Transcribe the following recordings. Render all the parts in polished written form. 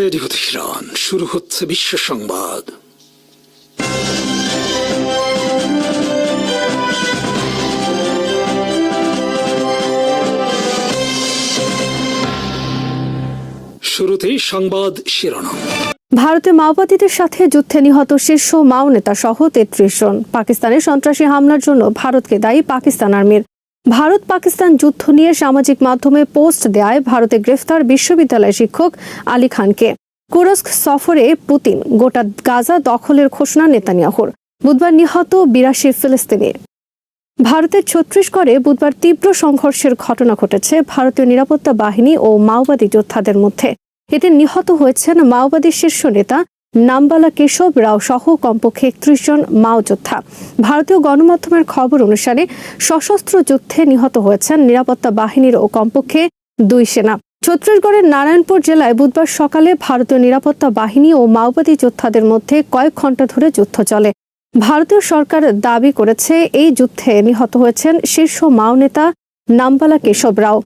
Radio Tehran, শুরু হচ্ছে বিশ্ব সংবাদ। শুরুতেই সংবাদ শিরোনাম। ভারতে মাওবাদীদের সাথে যুদ্ধে নিহত শীর্ষ মাও নেতা সহ ৩৩ জন। পাকিস্তানের সন্ত্রাসী হামলার জন্য ভারতকে দায়ী পাকিস্তান আর্মির। ভারত পাকিস্তান যুদ্ধ নিয়ে সামাজিক মাধ্যমে পোস্ট দেয় ভারতে গ্রেফতার বিশ্ববিদ্যালয় শিক্ষক আলী খানকে। কুরস্ক সফরে পুতিন, গোটা গাজা দখলের ঘোষণা নেতানিয়াহুর। বুধবার নিহত ৮২ ফিলিস্তিনি। ভারতের ছত্তিশগড়ে বুধবার তীব্র সংঘর্ষের ঘটনা ঘটেছে ভারতীয় নিরাপত্তা বাহিনী ও মাওবাদী যোদ্ধাদের মধ্যে। এতে নিহত হয়েছেন মাওবাদী শীর্ষ নেতা নামবালা কেশব রাও সহ কমপক্ষে ৩১ জন মাও যোদ্ধা। ভারতীয় গণমাধ্যমের খবর অনুসারে সশস্ত্র যুদ্ধে নিহত হয়েছেন নিরাপত্তা বাহিনীর ও কমপক্ষে ২ সেনা। ছত্তিশগড়ের নারায়ণপুর জেলায় বুধবার সকালে ভারতীয় নিরাপত্তা বাহিনী ও মাওবাদী যোদ্ধাদের মধ্যে কয়েক ঘণ্টা ধরে যুদ্ধ চলে। ভারতীয় সরকার দাবি করেছে এই যুদ্ধে নিহত হয়েছেন শীর্ষ মাও নেতা নামবালা কেশব রাও।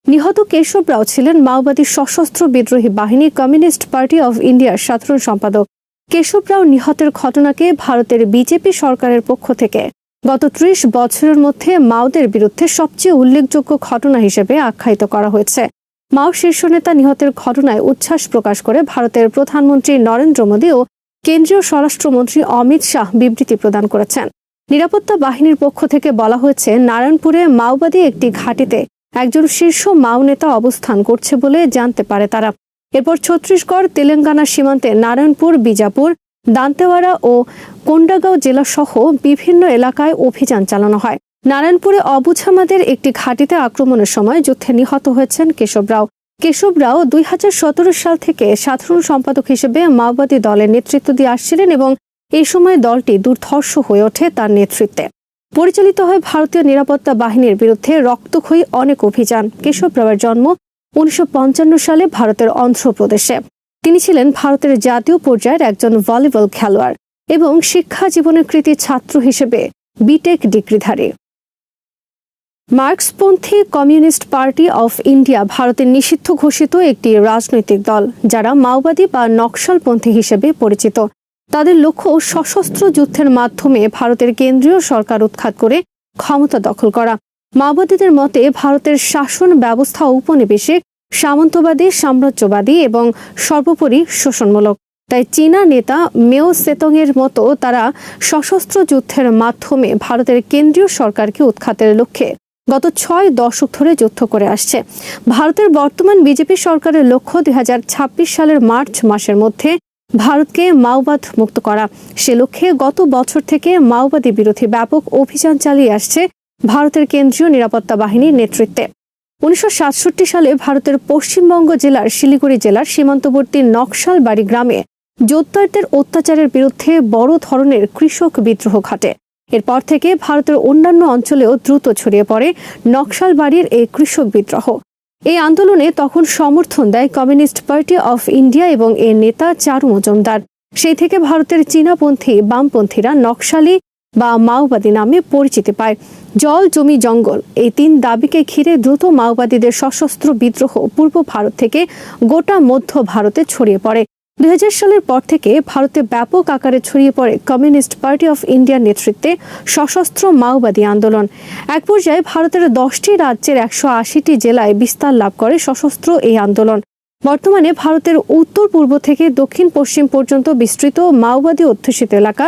নিহত কেশব রাও ছিলেন মাওবাদী সশস্ত্র বিদ্রোহী বাহিনী কমিউনিস্ট পার্টি অফ ইন্ডিয়ার সাধারণ সম্পাদক। কেশব রাও নিহতের ঘটনাকে ভারতের বিজেপি সরকারের পক্ষ থেকে গত ৩০ বছরের মধ্যে মাওদের বিরুদ্ধে সবচেয়ে উল্লেখযোগ্য ঘটনা হিসেবে আখ্যায়িত করা হয়েছে। মাও শীর্ষ নেতা নিহতের ঘটনায় উচ্ছ্বাস প্রকাশ করে ভারতের প্রধানমন্ত্রী নরেন্দ্র মোদী ও কেন্দ্রীয় স্বরাষ্ট্রমন্ত্রী অমিত শাহ বিবৃতি প্রদান করেছেন। নিরাপত্তা বাহিনীর পক্ষ থেকে বলা হয়েছে, নারায়ণপুরে মাওবাদী একটি ঘাঁটিতে একজন শীর্ষ মাও নেতা অবস্থান করছে বলে জানতে পারে তারা। এরপর ছত্তিশগড় তেলেঙ্গানা সীমান্তে নারায়ণপুর, বিজাপুর, দান্তেওয়াড়া ও কোন্ডাগাঁও জেলা সহ বিভিন্ন এলাকায় অভিযান চালানো হয়। নারায়ণপুরে অবুঝামাদের একটি ঘাঁটিতে আক্রমণের সময় যুদ্ধে নিহত হয়েছেন কেশব রাও। কেশব রাও ২০১৭ সাল থেকে সাধারণ সম্পাদক হিসেবে মাওবাদী দলের নেতৃত্ব দিয়ে আসছিলেন এবং এই সময় দলটি দুর্ধর্ষ হয়ে ওঠে তার নেতৃত্বে। পরিচালিত হয় ভারতীয় নিরাপত্তা বাহিনীর বিরুদ্ধে রক্তক্ষয়ী অনেক অভিযান। কেশব রাওয়ের জন্ম ১৯৫৫ সালে ভারতের অন্ধ্রপ্রদেশে। তিনি ছিলেন ভারতের জাতীয় পর্যায়ের একজন ভলিবল খেলোয়াড় এবং শিক্ষা জীবনের কৃতী ছাত্র হিসেবে বিটেক ডিগ্রিধারী। মার্ক্সপন্থী কমিউনিস্ট পার্টি অফ ইন্ডিয়া ভারতের নিষিদ্ধ ঘোষিত একটি রাজনৈতিক দল, যারা মাওবাদী বা নকশালপন্থী হিসেবে পরিচিত। তাদের লক্ষ্য সশস্ত্র যুদ্ধের মাধ্যমে ভারতের কেন্দ্রীয় সরকার উৎখাত করে ক্ষমতা দখল করা। মাওবাদীদের মতে ভারতের শাসন ব্যবস্থা উপনিবেশিক, সামন্তবাদী, সাম্রাজ্যবাদী এবং সর্বোপরি শোষণমূলক। তাই চীনা নেতা মেও সেতংয়ের মতো তারা সশস্ত্র যুদ্ধের মাধ্যমে ভারতের কেন্দ্রীয় সরকারকে উৎখাতের লক্ষ্যে গত ৬ দশক ধরে যুদ্ধ করে আসছে। ভারতের বর্তমান বিজেপি সরকারের লক্ষ্য ২০২৬ সালের মার্চ মাসের মধ্যে ভারতকে মাওবাদ মুক্ত করা। সে লক্ষ্যে গত বছর থেকে মাওবাদী বিরোধী ব্যাপক অভিযান চালিয়ে আসছে ভারতের কেন্দ্রীয় নিরাপত্তা বাহিনীর নেতৃত্বে। ১৯৬৭ সালে ভারতের পশ্চিমবঙ্গ জেলার শিলিগুড়ি জেলার সীমান্তবর্তী নকশালবাড়ি গ্রামে যোদ্ধাদের অত্যাচারের বিরুদ্ধে বড় ধরনের কৃষক বিদ্রোহ ঘটে। এরপর থেকে ভারতের অন্যান্য অঞ্চলেও দ্রুত ছড়িয়ে পড়ে নকশালবাড়ির এই কৃষক বিদ্রোহ। এই আন্দোলনে তখন সমর্থন দেয় কমিউনিস্ট পার্টি অফ ইন্ডিয়া এবং এর নেতা চারু মজুমদার। সেই থেকে ভারতের চীনাপন্থী বামপন্থীরা নকশালি বা মাওবাদী নামে পরিচিতি পায়। জল, জমি, জঙ্গল এই ৩ দাবিকে ঘিরে দ্রুত মাওবাদীদের সশস্ত্র বিদ্রোহ পূর্ব ভারত থেকে গোটা মধ্য ভারতে ছড়িয়ে পড়ে। ২০০০ সালের পর থেকে ভারতে ব্যাপক আকারে ছড়িয়ে পড়ে কমিউনিস্ট পার্টি অফ ইন্ডিয়ার নেতৃত্বে সশস্ত্র মাওবাদী আন্দোলন। এক পর্যায়ে ভারতের ১০টি রাজ্যের ১৮০টি জেলায় বিস্তার লাভ করে সশস্ত্র এই আন্দোলন। বর্তমানে ভারতের উত্তর পূর্ব থেকে দক্ষিণ পশ্চিম পর্যন্ত বিস্তৃত মাওবাদী অধ্যুষিত এলাকা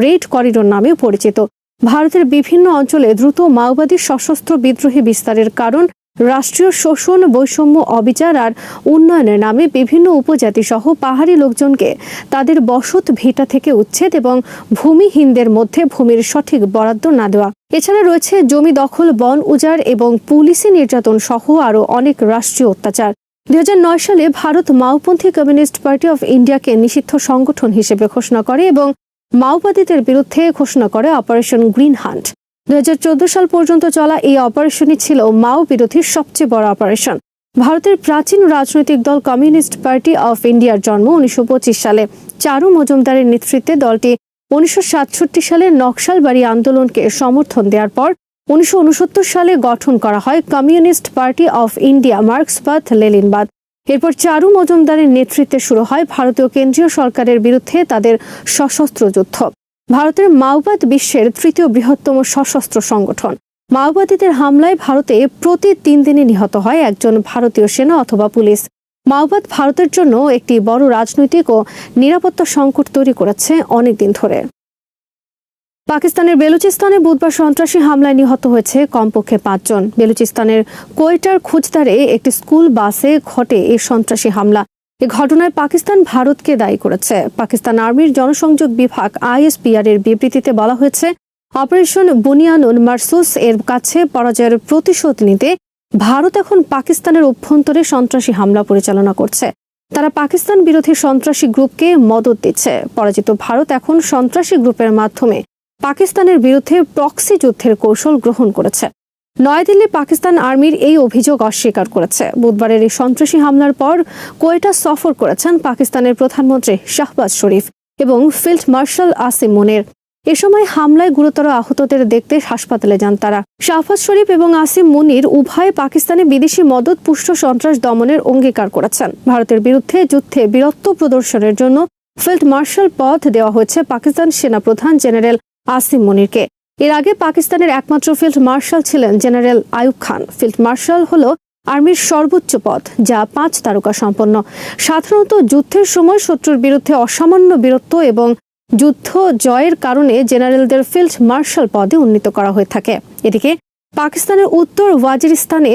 রেড করিডোর নামেও পরিচিত। ভারতের বিভিন্ন অঞ্চলে দ্রুত মাওবাদী সশস্ত্র বিদ্রোহী বিস্তারের কারণ রাষ্ট্রীয় শোষণ, বৈষম্য, অবিচার আর উন্নয়নের নামে বিভিন্ন উপজাতি সহ পাহাড়ি লোকজনকে তাদের বসত ভিটা থেকে উচ্ছেদ এবং ভূমিহীনদের মধ্যে ভূমির সঠিক বরাদ্দ না দেওয়া। এছাড়া রয়েছে জমি দখল, বন উজাড় এবং পুলিশি নির্যাতন সহ আরও অনেক রাষ্ট্রীয় অত্যাচার। ২০০৯ সালে ভারত মাওপন্থী কমিউনিস্ট পার্টি অফ ইন্ডিয়াকে নিষিদ্ধ সংগঠন হিসেবে ঘোষণা করে এবং মাওবাদীদের বিরুদ্ধে ঘোষণা করে অপারেশন গ্রিন হান্ট। ২০১৪ সাল পর্যন্ত চলা এই অপারেশনই ছিল মাও বিরোধীর সবচেয়ে বড় অপারেশন। ভারতের প্রাচীন রাজনৈতিক দল কমিউনিস্ট পার্টি অফ ইন্ডিয়ার জন্ম ১৯২৫ সালে। চারু মজুমদারের নেতৃত্বে দলটি ১৯৬৭ সালে নকশালবাড়ি আন্দোলনকে সমর্থন দেওয়ার পর ১৯৬৯ সালে গঠন করা হয় কমিউনিস্ট পার্টি অফ ইন্ডিয়া মার্ক্সবাদ লেনিনবাদ। এরপর চারু মজুমদারের নেতৃত্বে শুরু হয় ভারতীয় কেন্দ্রীয় সরকারের বিরুদ্ধে তাদের সশস্ত্র যুদ্ধ। ভারতের মাওবাদ বিশ্বের তৃতীয় বৃহত্তম সশস্ত্র সংগঠন। মাওবাদীদের হামলায় ভারতে প্রতি 3 দিনে নিহত হয় একজন ভারতীয় সেনা অথবা পুলিশ। মাওবাদ ভারতের জন্য একটি বড় রাজনৈতিক ও নিরাপত্তা সংকট তৈরি করেছে অনেকদিন ধরে। পাকিস্তানের বেলুচিস্তানে বুধবার সন্ত্রাসী হামলায় নিহত হয়েছে কমপক্ষে 5 জন। বেলুচিস্তানের কোয়েটার খুজদারে একটি স্কুল বাসে ঘটে এই সন্ত্রাসী হামলা। এই ঘটনায় পাকিস্তান ভারতকে দায়ী করেছে। পাকিস্তান আর্মির জনসংযোগ বিভাগ ISPR এর বিবৃতিতে বলা হয়েছে, অপারেশন বুনিয়ানুন মারসুস এর কাছে পরাজয়ের প্রতিশোধ নিতে ভারত এখন পাকিস্তানের অভ্যন্তরে সন্ত্রাসী হামলা পরিচালনা করছে। তারা পাকিস্তান বিরোধী সন্ত্রাসী গ্রুপকে মদত দিচ্ছে। পরাজিত ভারত এখন সন্ত্রাসী গ্রুপের মাধ্যমে পাকিস্তানের বিরুদ্ধে প্রক্সি যুদ্ধের কৌশল গ্রহণ করেছে। নয়াদিল্লি পাকিস্তান আর্মির এই অভিযোগ অস্বীকার করেছে। বুধবারের এই সন্ত্রাসী হামলার পর কোয়েটা সফর করেছেন পাকিস্তানের প্রধানমন্ত্রী শাহবাজ শরীফ এবং ফিল্ড মার্শাল আসিম মুনির। এ সময় হামলায় গুরুতর আহতদের দেখতে হাসপাতালে যান তারা। শাহবাজ শরীফ এবং আসিম মুনির উভয়ে পাকিস্তানে বিদেশি মদত পুষ্ট সন্ত্রাস দমনের অঙ্গীকার করেছেন। ভারতের বিরুদ্ধে যুদ্ধে বীরত্ব প্রদর্শনের জন্য ফিল্ড মার্শাল পদ দেওয়া হয়েছে পাকিস্তান সেনাপ্রধান জেনারেল আসিম মুনিরকে। এর আগে পাকিস্তানের একমাত্র ফিল্ড মার্শাল ছিলেন general Ayub Khan. Field marshal হল আর্মির সর্বোচ্চ পদ, যা 5 তারকা সম্পন্ন। সাধারণত যুদ্ধের সময় শত্রুর বিরুদ্ধে অসামান্য বীরত্ব এবং যুদ্ধ জয়ের কারণে জেনারেলদের ফিল্ড মার্শাল পদে উন্নীত করা হয়ে থাকে। এদিকে পাকিস্তানের উত্তর ওয়াজিরিস্তানে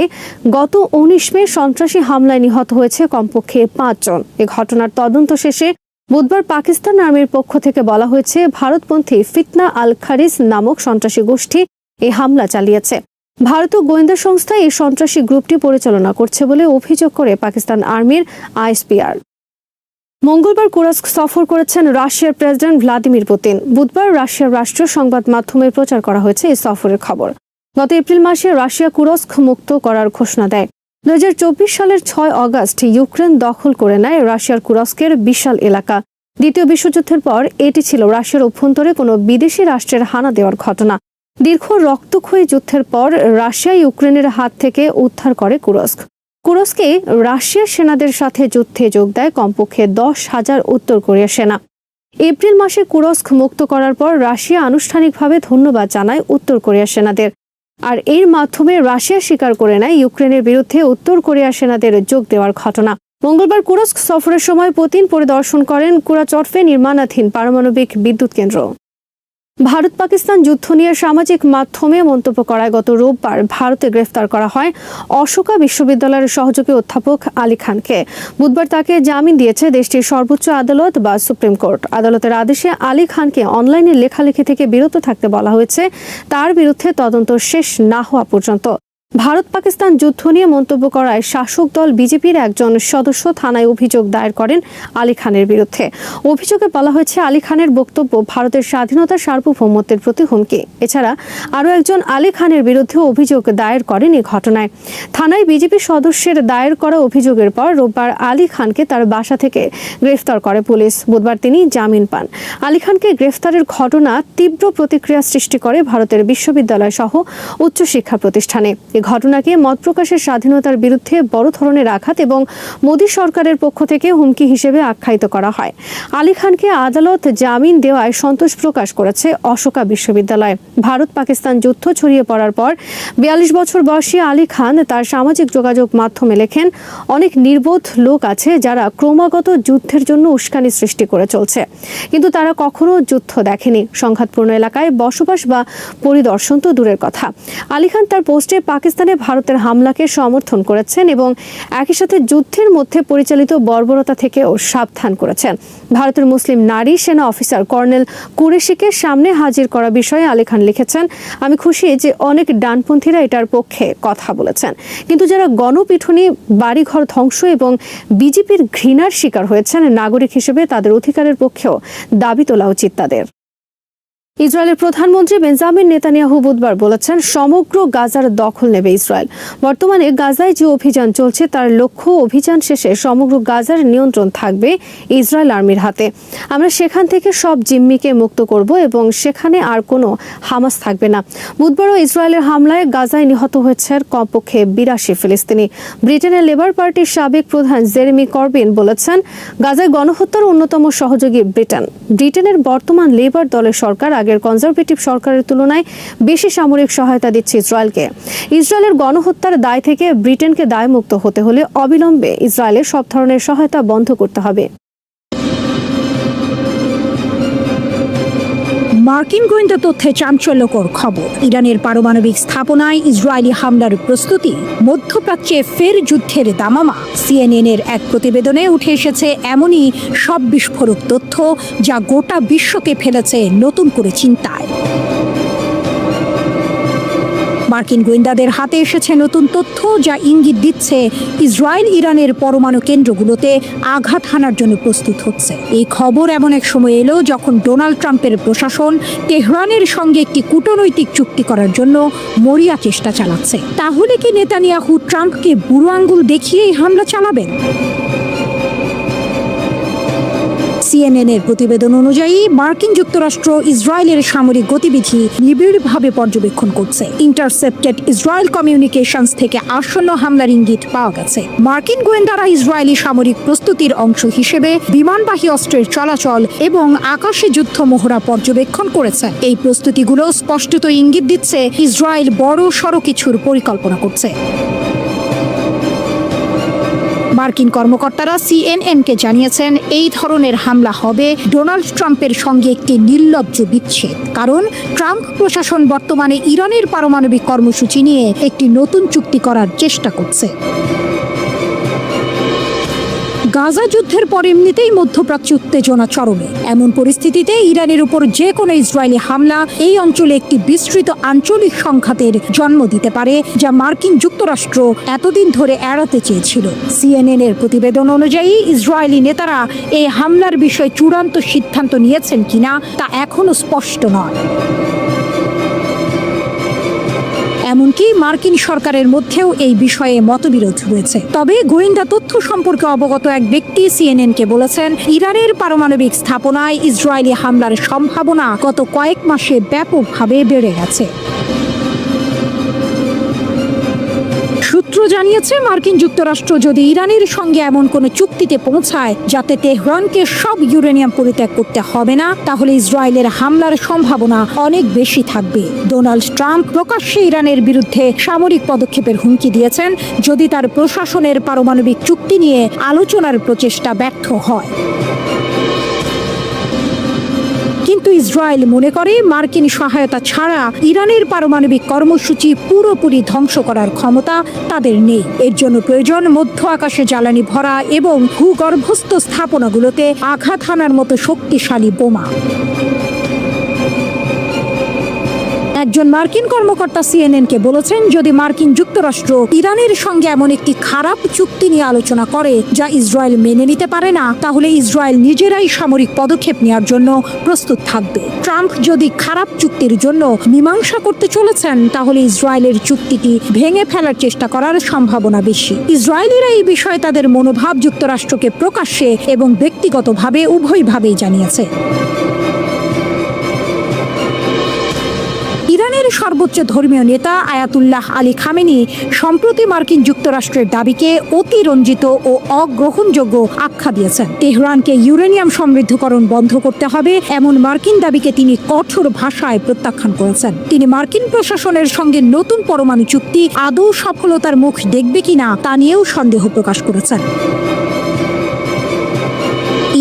গত 19 মে সন্ত্রাসী হামলায় নিহত হয়েছে কমপক্ষে 5 জন। এ ঘটনার তদন্ত শেষে বুধবার পাকিস্তান আর্মির পক্ষ থেকে বলা হয়েছে, ভারতপন্থী ফিতনা আল খারিজ নামক সন্ত্রাসী গোষ্ঠী এই হামলা চালিয়েছে। ভারতীয় গোয়েন্দা সংস্থা এই সন্ত্রাসী গ্রুপটি পরিচালনা করছে বলে অভিযোগ করে পাকিস্তান আর্মির ISPR। মঙ্গলবার কুরস্ক সফর করেছেন রাশিয়ার প্রেসিডেন্ট ভ্লাদিমির পুতিন। বুধবার রাশিয়ার রাষ্ট্রীয় সংবাদ মাধ্যমে প্রচার করা হয়েছে এই সফরের খবর। গত এপ্রিল মাসে রাশিয়া কুরস্ক মুক্ত করার ঘোষণা দেয়। 2024 সালের 6 অগস্ট ইউক্রেন দখল করে নেয় রাশিয়ার কুরস্কের বিশাল এলাকা। দ্বিতীয় বিশ্বযুদ্ধের পর এটি ছিল রাশিয়ার অভ্যন্তরে কোনো বিদেশি রাষ্ট্রের হানা দেওয়ার ঘটনা। দীর্ঘ রক্তক্ষয়ী যুদ্ধের পর রাশিয়া ইউক্রেনের হাত থেকে উদ্ধার করে কুরস্ক। কুরস্কে রাশিয়ার সেনাদের সাথে যুদ্ধে যোগ দেয় কমপক্ষে 10,000 উত্তর কোরিয়ার সেনা। এপ্রিল মাসে কুরস্ক মুক্ত করার পর রাশিয়া আনুষ্ঠানিকভাবে ধন্যবাদ জানায় উত্তর কোরিয়ার সেনাদের। আর এর মাধ্যমে রাশিয়া স্বীকার করে নেয় ইউক্রেনের বিরুদ্ধে উত্তর কোরিয়ার সেনাদের যোগ দেওয়ার ঘটনা। মঙ্গলবার কুরস্ক সফরের সময় পুতিন পরিদর্শন করেন কুরাচটফে নির্মাণাধীন পারমাণবিক বিদ্যুৎ কেন্দ্র। ভারত পাকিস্তান যুদ্ধ নিয়ে সামাজিক মাধ্যমে মন্তব্য করায় গত রোববার ভারতে গ্রেফতার করা হয় অশোকা বিশ্ববিদ্যালয়ের সহযোগী অধ্যাপক আলী খানকে। বুধবার তাকে জামিন দিয়েছে দেশটির সর্বোচ্চ আদালত বা সুপ্রিম কোর্ট। আদালতের আদেশে আলী খানকে অনলাইনে লেখালেখি থেকে বিরত থাকতে বলা হয়েছে, তার বিরুদ্ধে তদন্ত শেষ না হওয়া পর্যন্ত। ভারত পাকিস্তান যুদ্ধ নিয়ে মন্তব্য করায় শাসক দল বিজেপির একজন সদস্য থানায় অভিযোগ দায়ের করেন আলী খানের বিরুদ্ধে। অভিযোগে বলা হয়েছে, আলী খানের বক্তব্য ভারতের স্বাধীনতা সার্বভৌমত্বের প্রতি হুমকি। এছাড়া আরও একজন আলী খানের বিরুদ্ধে অভিযোগ দায়ের করেন এই ঘটনায়। থানায় বিজেপি সদস্যের দায়ের করা অভিযোগের পর রোববার আলী খানকে তার বাসা থেকে গ্রেফতার করে পুলিশ। বুধবার তিনি জামিন পান। আলী খানকে গ্রেফতারের ঘটনা তীব্র প্রতিক্রিয়া সৃষ্টি করে ভারতের বিশ্ববিদ্যালয় সহ উচ্চশিক্ষা প্রতিষ্ঠানে। এই ঘটনাকে মত প্রকাশের স্বাধীনতার বিরুদ্ধে বড় ধরনের আঘাত এবং মোদী সরকারের পক্ষ থেকে হুমকি হিসেবে আখ্যায়িত করা হয়। আলী খানকে আদালত জামিন দেওয়ায় সন্তোষ প্রকাশ করেছে অশোকা বিশ্ববিদ্যালয়। ভারত পাকিস্তান যুদ্ধ ছড়িয়ে পড়ার পর 42 বছর বয়সী আলী খান তার সামাজিক যোগাযোগ মাধ্যমে লেখেন, অনেক নির্বোধ লোক আছে যারা ক্রমাগত যুদ্ধের জন্য উস্কানি সৃষ্টি করে চলছে, কিন্তু তারা কখনো যুদ্ধ দেখেনি। সংঘাতপূর্ণ এলাকায় বসবাস বা পরিদর্শন তো দূরের কথা। আলী খান তার পোস্টে পাকিস্তানে ভারতের হামলাকে সমর্থন করেছেন এবং একই সাথে যুদ্ধের মধ্যে পরিচালিত বর্বরতা থেকেও সাবধান করেছেন। ভারতের মুসলিম নারী সেনা অফিসার কর্নেল কুরেশিকে সামনে হাজির করা বিষয়ে আলী খান লিখেছেন, আমি খুশি যে অনেক ডানপন্থীরা এটার পক্ষে কথা বলেছেন, কিন্তু যারা গণপিটুনি, বাড়িঘর ধ্বংস এবং বিজেপির ঘৃণার শিকার হয়েছেন নাগরিক হিসেবে তাদের অধিকারের পক্ষেও দাবি তোলা উচিত তাদের। ইসরায়েলের প্রধানমন্ত্রী বেঞ্জামিন নেতানিয়াহু বুধবার বলেছেন, সমগ্র গাজার দখল নেবে ইসরায়েল। বর্তমানে গাজায় যে অভিযান চলছে তার লক্ষ্য অভিযান শেষে সমগ্র গাজার নিয়ন্ত্রণ থাকবে ইসরায়েল আর্মির হাতে। আমরা সেখান থেকে সব জিম্মিকে মুক্ত করব এবং সেখানে আর কোনো হামাস থাকবে না। বুধবারও ইসরায়েলের হামলায় গাজায় নিহত হয়েছে কমপক্ষে 82 ফিলিস্তিনি। ব্রিটেনের লেবার পার্টির সাবেক প্রধান জেরেমি করবিন বলেছেন, গাজায় গণহত্যার অন্যতম সহযোগী ব্রিটেনের বর্তমান লেবার দলের সরকার আগের কনজারভেটিভ সরকারের তুলনায় বেশি সামরিক সহায়তা দিচ্ছে ইসরায়েলকে। ইসরায়েলের গণহত্যার দায় থেকে ব্রিটেনকে দায়মুক্ত হতে হলে অবিলম্বে ইসরায়েলের সব ধরনের সহায়তা বন্ধ করতে হবে। মার্কিন গোয়েন্দা তথ্যে চাঞ্চল্যকর খবর। ইরানের পারমাণবিক স্থাপনায় ইসরায়েলি হামলার প্রস্তুতি, মধ্যপ্রাচ্যে ফের যুদ্ধের দামামা। সিএনএনের এক প্রতিবেদনে উঠে এসেছে এমনই সব বিস্ফোরক তথ্য যা গোটা বিশ্বকে ফেলেছে নতুন করে চিন্তায়। মার্কিন গোয়েন্দাদের হাতে এসেছে নতুন তথ্য যা ইঙ্গিত দিচ্ছে ইসরায়েল ইরানের পরমাণু কেন্দ্রগুলোতে আঘাত হানার জন্য প্রস্তুত হচ্ছে। এই খবর এমন এক সময় এলো যখন ডোনাল্ড ট্রাম্পের প্রশাসন তেহরানের সঙ্গে একটি কূটনৈতিক চুক্তি করার জন্য মরিয়া চেষ্টা চালাচ্ছে। তাহলে কি নেতানিয়াহু ট্রাম্পকে বুড়ো আঙ্গুল দেখিয়েই হামলা চালাবেন? সিএনএনের প্রতিবেদন অনুযায়ী মার্কিন যুক্তরাষ্ট্র ইসরায়েলের সামরিক গতিবিধি নিবিড়ভাবে পর্যবেক্ষণ করছে। ইন্টারসেপ্টেড ইসরায়েল কমিউনিকেশনস থেকে আসন্ন হামলার ইঙ্গিত পাওয়া গেছে। মার্কিন গোয়েন্দারা ইসরায়েলি সামরিক প্রস্তুতির অংশ হিসেবে বিমানবাহী অস্ত্রের চলাচল এবং আকাশে যুদ্ধ মহড়া পর্যবেক্ষণ করেছে। এই প্রস্তুতিগুলো স্পষ্টত ইঙ্গিত দিচ্ছে ইসরায়েল বড় সড় কিছুর পরিকল্পনা করছে। মার্কিন কর্মকর্তারা সিএনএনকে জানিয়েছেন, এই ধরনের হামলা হবে ডোনাল্ড ট্রাম্পের সঙ্গে একটি নির্লজ্জ বিচ্ছেদ। কারণ ট্রাম্প প্রশাসন বর্তমানে ইরানের পারমাণবিক কর্মসূচি নিয়ে একটি নতুন চুক্তি করার চেষ্টা করছে। গাজা যুদ্ধের পর এমনিতেই মধ্যপ্রাচ্যে উত্তেজনা চরমে। এমন পরিস্থিতিতে ইরানের উপর যে কোনো ইসরায়েলি হামলা এই অঞ্চলে একটি বিস্তৃত আঞ্চলিক সংঘাতের জন্ম দিতে পারে, যা মার্কিন যুক্তরাষ্ট্র এতদিন ধরে এড়াতে চেয়েছিল। সিএনএনের প্রতিবেদন অনুযায়ী ইসরায়েলি নেতারা এই হামলার বিষয়ে চূড়ান্ত সিদ্ধান্ত নিয়েছেন কিনা তা এখনো স্পষ্ট নয়। এমনকি মার্কিন সরকারের মধ্যেও এই বিষয়ে মতবিরোধ রয়েছে। তবে গোয়েন্দা তথ্য সম্পর্কে অবগত এক ব্যক্তি সিএনএনকে বলেছেন, ইরানের পারমাণবিক স্থাপনায় ইসরায়েলি হামলার সম্ভাবনা গত কয়েক মাসে ব্যাপকভাবে বেড়ে গেছে। সূত্র জানিয়েছে, মার্কিন যুক্তরাষ্ট্র যদি ইরানের সঙ্গে এমন কোনো চুক্তিতে পৌঁছায় যাতে তেহরানকে সব ইউরেনিয়াম পরিত্যাগ করতে হবে না, তাহলে ইসরায়েলের হামলার সম্ভাবনা অনেক বেশি থাকবে। ডোনাল্ড ট্রাম্প প্রকাশ্যে ইরানের বিরুদ্ধে সামরিক পদক্ষেপের হুমকি দিয়েছেন যদি তার প্রশাসনের পারমাণবিক চুক্তি নিয়ে আলোচনার প্রচেষ্টা ব্যর্থ হয়। কিন্তু ইসরায়েল মনে করে মার্কিন সহায়তা ছাড়া ইরানের পারমাণবিক কর্মসূচি পুরোপুরি ধ্বংস করার ক্ষমতা তাদের নেই। এর জন্য প্রয়োজন মধ্য আকাশে জ্বালানি ভরা এবং ভূগর্ভস্থ স্থাপনাগুলোতে আঘাত হানার মতো শক্তিশালী বোমা। একজন মার্কিন কর্মকর্তা সিএনএনকে বলেছেন, যদি মার্কিন যুক্তরাষ্ট্র ইরানের সঙ্গে এমন একটি খারাপ চুক্তি নিয়ে আলোচনা করে যা ইসরায়েল মেনে নিতে পারে না, তাহলে ইসরায়েল নিজেরাই সামরিক পদক্ষেপ নেওয়ার জন্য প্রস্তুত থাকবে। ট্রাম্প যদি খারাপ চুক্তির জন্য মীমাংসা করতে চলেছেন, তাহলে ইসরায়েলের চুক্তিটি ভেঙে ফেলার চেষ্টা করার সম্ভাবনা বেশি। ইসরায়েলিরা এই বিষয়ে তাদের মনোভাব যুক্তরাষ্ট্রকে প্রকাশ্যে এবং ব্যক্তিগতভাবে উভয়ভাবেই জানিয়েছে। ইরানের সর্বোচ্চ ধর্মীয় নেতা আয়াতুল্লাহ আলী খামেনি সম্প্রতি মার্কিন যুক্তরাষ্ট্রের দাবিকে অতিরঞ্জিত ও অগ্রহণযোগ্য আখ্যা দিয়েছেন। তেহরানকে ইউরেনিয়াম সমৃদ্ধকরণ বন্ধ করতে হবে এমন মার্কিন দাবিকে তিনি কঠোর ভাষায় প্রত্যাখ্যান করেছেন। তিনি মার্কিন প্রশাসনের সঙ্গে নতুন পরমাণু চুক্তি আদৌ সফলতার মুখ দেখবে কিনা তা নিয়েও সন্দেহ প্রকাশ করেছেন।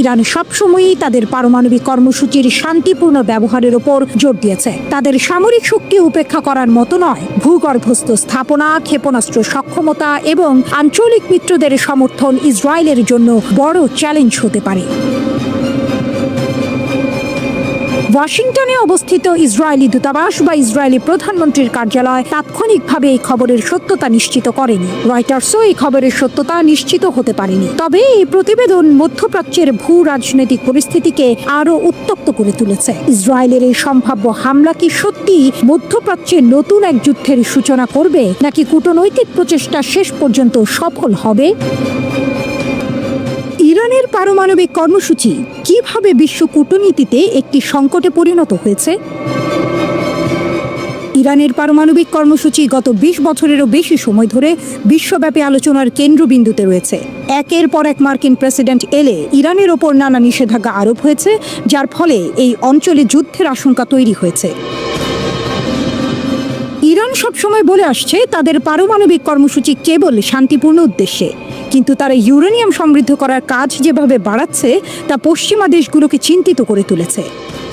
ইরান সবসময়ই তাদের পারমাণবিক কর্মসূচির শান্তিপূর্ণ ব্যবহারের উপর জোর দিয়েছে। তাদের সামরিক শক্তি উপেক্ষা করার মতো নয়। ভূগর্ভস্থ স্থাপনা, ক্ষেপণাস্ত্র সক্ষমতা এবং আঞ্চলিক মিত্রদের সমর্থন ইসরায়েলের জন্য বড় চ্যালেঞ্জ হতে পারে। ওয়াশিংটনে অবস্থিত ইসরায়েলি দূতাবাস বা ইসরায়েলি প্রধানমন্ত্রীর কার্যালয় তাৎক্ষণিকভাবে এই খবরের সত্যতা নিশ্চিত করেনি। রয়টার্সও এই খবরের সত্যতা নিশ্চিত হতে পারেনি। তবে এই প্রতিবেদন মধ্যপ্রাচ্যের ভূ রাজনৈতিক পরিস্থিতিকে আরো উত্তপ্ত করে তুলেছে। ইসরায়েলের এই সম্ভাব্য হামলা কি সত্যি মধ্যপ্রাচ্যে নতুন এক যুদ্ধের সূচনা করবে, নাকি কূটনৈতিক প্রচেষ্টা শেষ পর্যন্ত সফল হবে? ইরানের পারমাণবিক কর্মসূচি কিভাবে বিশ্ব কূটনীতিতে একটি সংকটে পরিণত হয়েছে? ইরানের পারমাণবিক কর্মসূচি গত 20 বছরেরও বেশি সময় ধরে বিশ্বব্যাপী আলোচনার কেন্দ্রবিন্দুতে রয়েছে। একের পর এক মার্কিন প্রেসিডেন্ট এলে ইরানের ওপর নানা নিষেধাজ্ঞা আরোপ হয়েছে, যার ফলে এই অঞ্চলে যুদ্ধের আশঙ্কা তৈরি হয়েছে। ইরান সবসময় বলে আসছে তাদের পারমাণবিক কর্মসূচি কেবল শান্তিপূর্ণ উদ্দেশ্যে, কিন্তু তারা ইউরেনিয়াম সমৃদ্ধ করার কাজ যেভাবে বাড়াচ্ছে তা পশ্চিমা দেশগুলোকে চিন্তিত করে তুলেছে।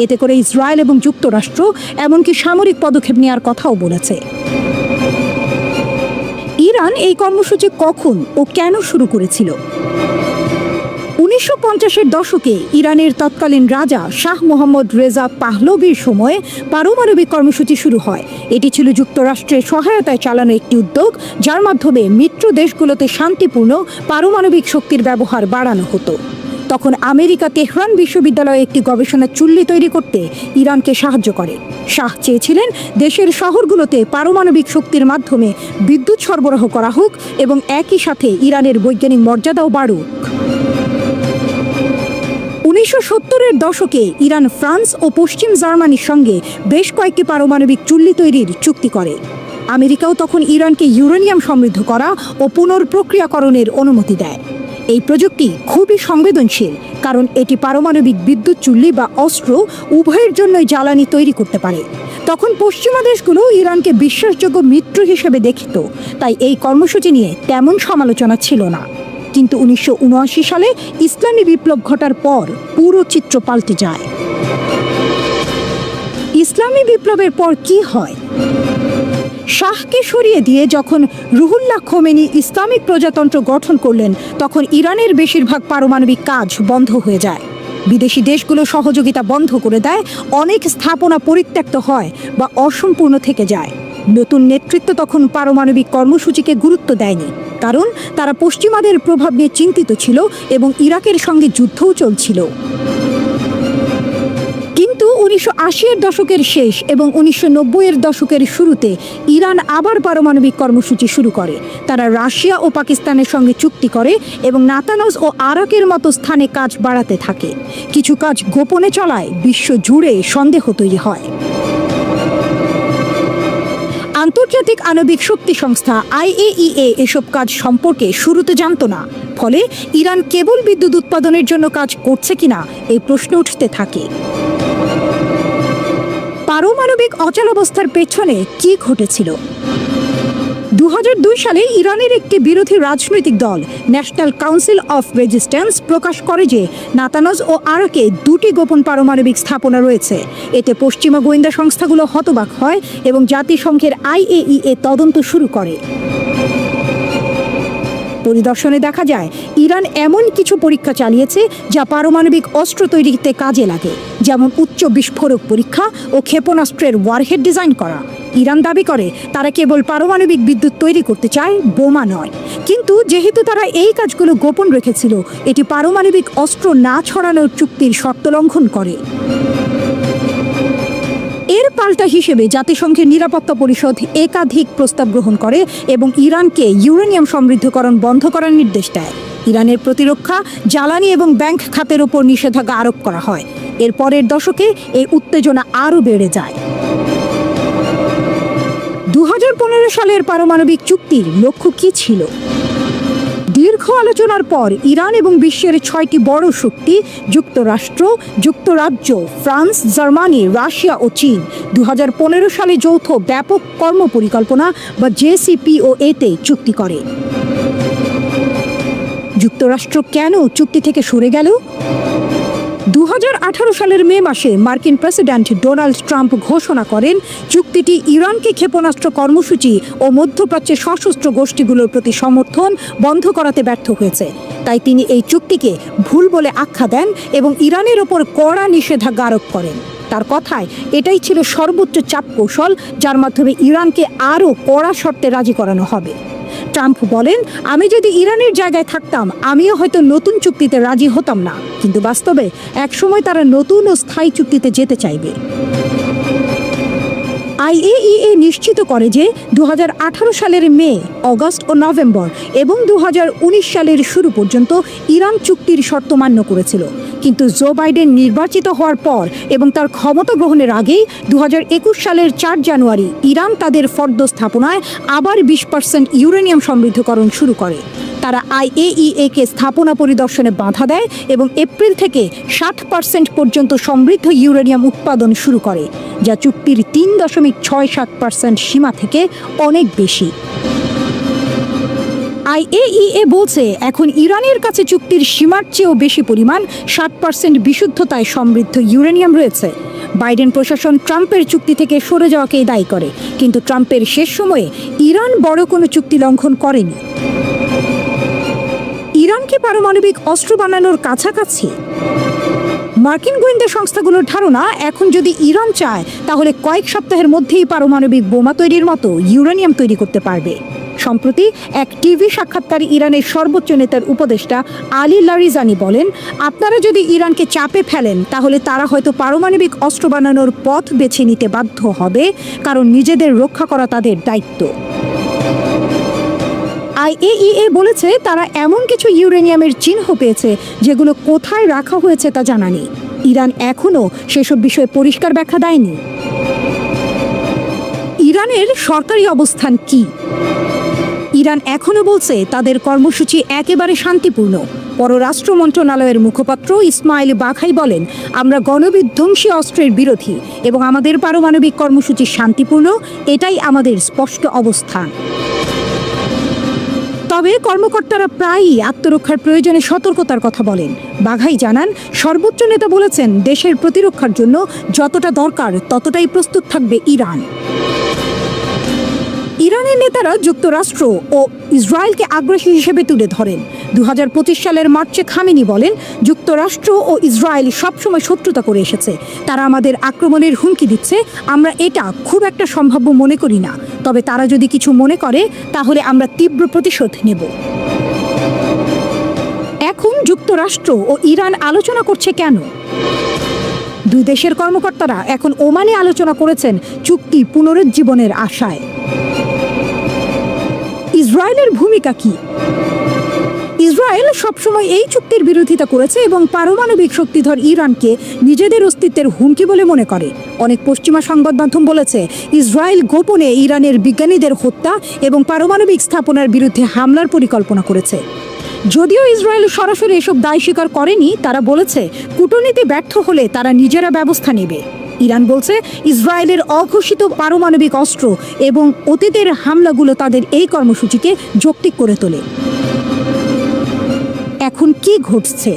এতে করে ইসরায়েল এবং যুক্তরাষ্ট্র এমনকি সামরিক পদক্ষেপ নেওয়ার কথাও বলেছে। ইরান এই কর্মসূচি কখন ও কেন শুরু করেছিল? 1950-এর দশকে ইরানের তৎকালীন রাজা শাহ মোহাম্মদ রেজা পাহলভির সময়ে পারমাণবিক কর্মসূচি শুরু হয়। এটি ছিল যুক্তরাষ্ট্রের সহায়তায় চালানো একটি উদ্যোগ, যার মাধ্যমে মিত্র দেশগুলোতে শান্তিপূর্ণ পারমাণবিক শক্তির ব্যবহার বাড়ানো হতো। তখন আমেরিকা তেহরান বিশ্ববিদ্যালয়ে একটি গবেষণা চুল্লি তৈরি করতে ইরানকে সাহায্য করে। শাহ চেয়েছিলেন দেশের শহরগুলোতে পারমাণবিক শক্তির মাধ্যমে বিদ্যুৎ সরবরাহ করা হোক এবং একই সাথে ইরানের বৈজ্ঞানিক মর্যাদাও বাড়ুক। 1970-এর দশকে ইরান ফ্রান্স ও পশ্চিম জার্মানির সঙ্গে বেশ কয়েকটি পারমাণবিক চুল্লি তৈরির চুক্তি করে। আমেরিকাও তখন ইরানকে ইউরেনিয়াম সমৃদ্ধ করা ও পুনর্প্রক্রিয়াকরণের অনুমতি দেয়। এই প্রযুক্তি খুবই সংবেদনশীল, কারণ এটি পারমাণবিক বিদ্যুৎ চুল্লি বা অস্ত্র উভয়ের জন্যই জ্বালানি তৈরি করতে পারে। তখন পশ্চিমা দেশগুলো ইরানকে বিশ্বাসযোগ্য মিত্র হিসেবে দেখত, তাই এই কর্মসূচি নিয়ে তেমন সমালোচনা ছিল না। কিন্তু 1979 সালে ইসলামী বিপ্লব ঘটার পর পুরো চিত্র পাল্টে যায়। ইসলামী বিপ্লবের পর কি হয়? শাহকে সরিয়ে দিয়ে যখন রুহুল্লাহ খোমেনি ইসলামিক প্রজাতন্ত্র গঠন করলেন, তখন ইরানের বেশিরভাগ পারমাণবিক কাজ বন্ধ হয়ে যায়। বিদেশি দেশগুলো সহযোগিতা বন্ধ করে দেয়, অনেক স্থাপনা পরিত্যক্ত হয় বা অসম্পূর্ণ থেকে যায়। নতুন নেতৃত্ব তখন পারমাণবিক কর্মসূচিকে গুরুত্ব দেয়নি, কারণ তারা পশ্চিমাদের প্রভাব নিয়ে চিন্তিত ছিল এবং ইরাকের সঙ্গে যুদ্ধও চলছিল। কিন্তু 1980-এর দশকের শেষ এবং 1990-এর দশকের শুরুতে ইরান আবার পারমাণবিক কর্মসূচি শুরু করে। তারা রাশিয়া ও পাকিস্তানের সঙ্গে চুক্তি করে এবং নাতানজ ও আরাকের মতো স্থানে কাজ বাড়াতে থাকে। কিছু কাজ গোপনে চলায় বিশ্ব জুড়ে সন্দেহ তৈরি হয়। আন্তর্জাতিক আণবিক শক্তি সংস্থা IAEA এসব কাজ সম্পর্কে শুরুতে জানতো না, ফলে ইরান কেবল বিদ্যুৎ উৎপাদনের জন্য কাজ করছে কিনা এই প্রশ্ন উঠতে থাকে। পারমাণবিক অচলাবস্থার পেছনে কি ঘটেছিল? 2002 সালে ইরানের একটি বিরোধী রাজনৈতিক দল ন্যাশনাল কাউন্সিল অফ রেজিস্ট্যান্স প্রকাশ করে যে নাতানজ ও আরাকে দুটি গোপন পারমাণবিক স্থাপনা রয়েছে। এতে পশ্চিমা গোয়েন্দা সংস্থাগুলো হতবাক হয় এবং জাতিসংঘের IAEA তদন্ত শুরু করে। পরিদর্শনে দেখা যায় ইরান এমন কিছু পরীক্ষা চালিয়েছে যা পারমাণবিক অস্ত্র তৈরিতে কাজে লাগে, যেমন উচ্চ বিস্ফোরক পরীক্ষা ও ক্ষেপণাস্ত্রের ওয়ারহেড ডিজাইন করা। ইরান দাবি করে তারা কেবল পারমাণবিক বিদ্যুৎ তৈরি করতে চায়, বোমা নয়। কিন্তু যেহেতু তারা এই কাজগুলো গোপন রেখেছিল, এটি পারমাণবিক অস্ত্র না ছড়ানোর চুক্তির শর্ত লঙ্ঘন করে। এর পাল্টা হিসেবে জাতিসংঘের নিরাপত্তা পরিষদ একাধিক প্রস্তাব গ্রহণ করে এবং ইরানকে ইউরেনিয়াম সমৃদ্ধকরণ বন্ধ করার নির্দেশ দেয়। ইরানের প্রতিরক্ষা, জ্বালানি এবং ব্যাংক খাতের ওপর নিষেধাজ্ঞা আরোপ করা হয়। এর পরের দশকে এই উত্তেজনা আরও বেড়ে যায়। 2015 সালের পারমাণবিক চুক্তির লক্ষ্য কি ছিল? দীর্ঘ আলোচনার পর ইরান এবং বিশ্বের 6টি বড় শক্তি যুক্তরাষ্ট্র, যুক্তরাজ্য, ফ্রান্স, জার্মানি, রাশিয়া ও চীন 2015 সালে যৌথ ব্যাপক কর্মপরিকল্পনা বা JCPOA-তে চুক্তি করে। যুক্তরাষ্ট্র কেন চুক্তি থেকে সরে গেল? 2018 সালের মে মাসে মার্কিন প্রেসিডেন্ট ডোনাল্ড ট্রাম্প ঘোষণা করেন চুক্তিটি ইরানকে ক্ষেপণাস্ত্র কর্মসূচি ও মধ্যপ্রাচ্যের সশস্ত্র গোষ্ঠীগুলোর প্রতি সমর্থন বন্ধ করাতে ব্যর্থ হয়েছে। তাই তিনি এই চুক্তিকে ভুল বলে আখ্যা দেন এবং ইরানের ওপর কড়া নিষেধাজ্ঞা আরোপ করেন। তার কথায় এটাই ছিল সর্বোচ্চ চাপ কৌশল, যার মাধ্যমে ইরানকে আরও কড়া শর্তে রাজি করানো হবে। ট্রাম্প বলেন, আমি যদি ইরানের জায়গায় থাকতাম আমিও হয়তো নতুন চুক্তিতে রাজি হতাম না, কিন্তু বাস্তবে একসময় তারা নতুন ও স্থায়ী চুক্তিতে যেতে চাইবে। IAEA নিশ্চিত করে যে 2018 সালের মে, অগস্ট ও নভেম্বর এবং 2019 সালের শুরু পর্যন্ত ইরান চুক্তির শর্ত মান্য করেছিল। কিন্তু জো বাইডেন নির্বাচিত হওয়ার পর এবং তার ক্ষমতা গ্রহণের আগেই 2021 সালের 4 জানুয়ারি ইরান তাদের ফর্দ স্থাপনায় আবার 20% ইউরেনিয়াম সমৃদ্ধকরণ শুরু করে। তারা IAEA কে স্থাপনা পরিদর্শনে বাধা দেয় এবং এপ্রিল থেকে 60% পর্যন্ত সমৃদ্ধ ইউরেনিয়াম উৎপাদন শুরু করে, যা চুক্তির 3.67% সীমা থেকে অনেক বেশি। IAEA বলছে এখন ইরানের কাছে চুক্তির সীমার চেয়েও বেশি পরিমাণ 60% বিশুদ্ধতায় সমৃদ্ধ ইউরেনিয়াম রয়েছে। বাইডেন প্রশাসন ট্রাম্পের চুক্তি থেকে সরে যাওয়াকেই দায়ী করে, কিন্তু ট্রাম্পের শেষ সময়ে ইরান বড় কোনো চুক্তি লঙ্ঘন করেনি। ইরান কি পারমাণবিক অস্ত্র বানানোর কাছাকাছি? মার্কিন গোয়েন্দা সংস্থাগুলোর ধারণা, এখন যদি ইরান চায় তাহলে কয়েক সপ্তাহের মধ্যেই পারমাণবিক বোমা তৈরির মতো ইউরেনিয়াম তৈরি করতে পারবে। সম্প্রতি এক টিভি সাক্ষাৎকারে ইরানের সর্বোচ্চ নেতার উপদেষ্টা আলী লারিজানি বলেন, আপনারা যদি ইরানকে চাপে ফেলেন তাহলে তারা হয়তো পারমাণবিক অস্ত্র বানানোর পথ বেছে নিতে বাধ্য হবে, কারণ নিজেদের রক্ষা করা তাদের দায়িত্ব। IAEA বলেছে তারা এমন কিছু ইউরেনিয়ামের চিহ্ন পেয়েছে যেগুলো কোথায় রাখা হয়েছে তা জানা নেই। ইরান এখনও সেসব বিষয়ে পরিষ্কার ব্যাখ্যা দেয়নি। ইরানের সরকারি অবস্থান কি? ইরান এখনও বলছে তাদের কর্মসূচি একেবারে শান্তিপূর্ণ। পররাষ্ট্র মন্ত্রণালয়ের মুখপাত্র ইসমাইল বাঘাই বলেন, আমরা গণবিধ্বংসী অস্ত্রের বিরোধী এবং আমাদের পারমাণবিক কর্মসূচি শান্তিপূর্ণ, এটাই আমাদের স্পষ্ট অবস্থান। তবে কর্মকর্তারা প্রায়ই আত্মরক্ষার প্রয়োজনে সতর্কতার কথা বলেন। বাঘাই জানান, সর্বোচ্চ নেতা বলেছেন দেশের প্রতিরক্ষার জন্য যতটা দরকার ততটাই প্রস্তুত থাকবে ইরান। ইরানের নেতারা যুক্তরাষ্ট্র ও ইসরায়েলকে আগ্রাসী হিসেবে তুলে ধরেন। 2025 সালের মার্চে খামেনি বলেন, যুক্তরাষ্ট্র ও ইসরায়েল সবসময় শত্রুতা করে এসেছে, তারা আমাদের আক্রমণের হুমকি দিচ্ছে। আমরা এটা খুব একটা সম্ভাব্য মনে করি না, তবে তারা যদি কিছু মনে করে তাহলে আমরা তীব্র প্রতিশোধ নেব। এখন যুক্তরাষ্ট্র ও ইরান আলোচনা করছে কেন? দুই দেশের কর্মকর্তারা এখন ওমানে আলোচনা করেছেন চুক্তি পুনরুজ্জীবনের আশায়। ইসরায়েলের ভূমিকা কি? ইসরায়েল সবসময় এই চুক্তির বিরোধিতা করেছে এবং পারমাণবিক শক্তিধর ইরানকে নিজেদের অস্তিত্বের হুমকি বলে মনে করে। অনেক পশ্চিমা সংবাদ মাধ্যম বলেছে ইসরায়েল গোপনে ইরানের বিজ্ঞানীদের হত্যা এবং পারমাণবিক স্থাপনার বিরুদ্ধে হামলার পরিকল্পনা করেছে। যদিও ইসরায়েল সরাসরি এসব দায় স্বীকার করেনি, তারা বলেছে কূটনীতি ব্যর্থ হলে তারা নিজেরা ব্যবস্থা নেবে। ইরান বলছে ইসরায়েলের অঘোষিত পারমাণবিক অস্ত্র এবং অতীতের হামলাগুলো তাদের এই কর্মসূচিকে যৌক্তিক করে তোলে। এখন কি ঘটছে?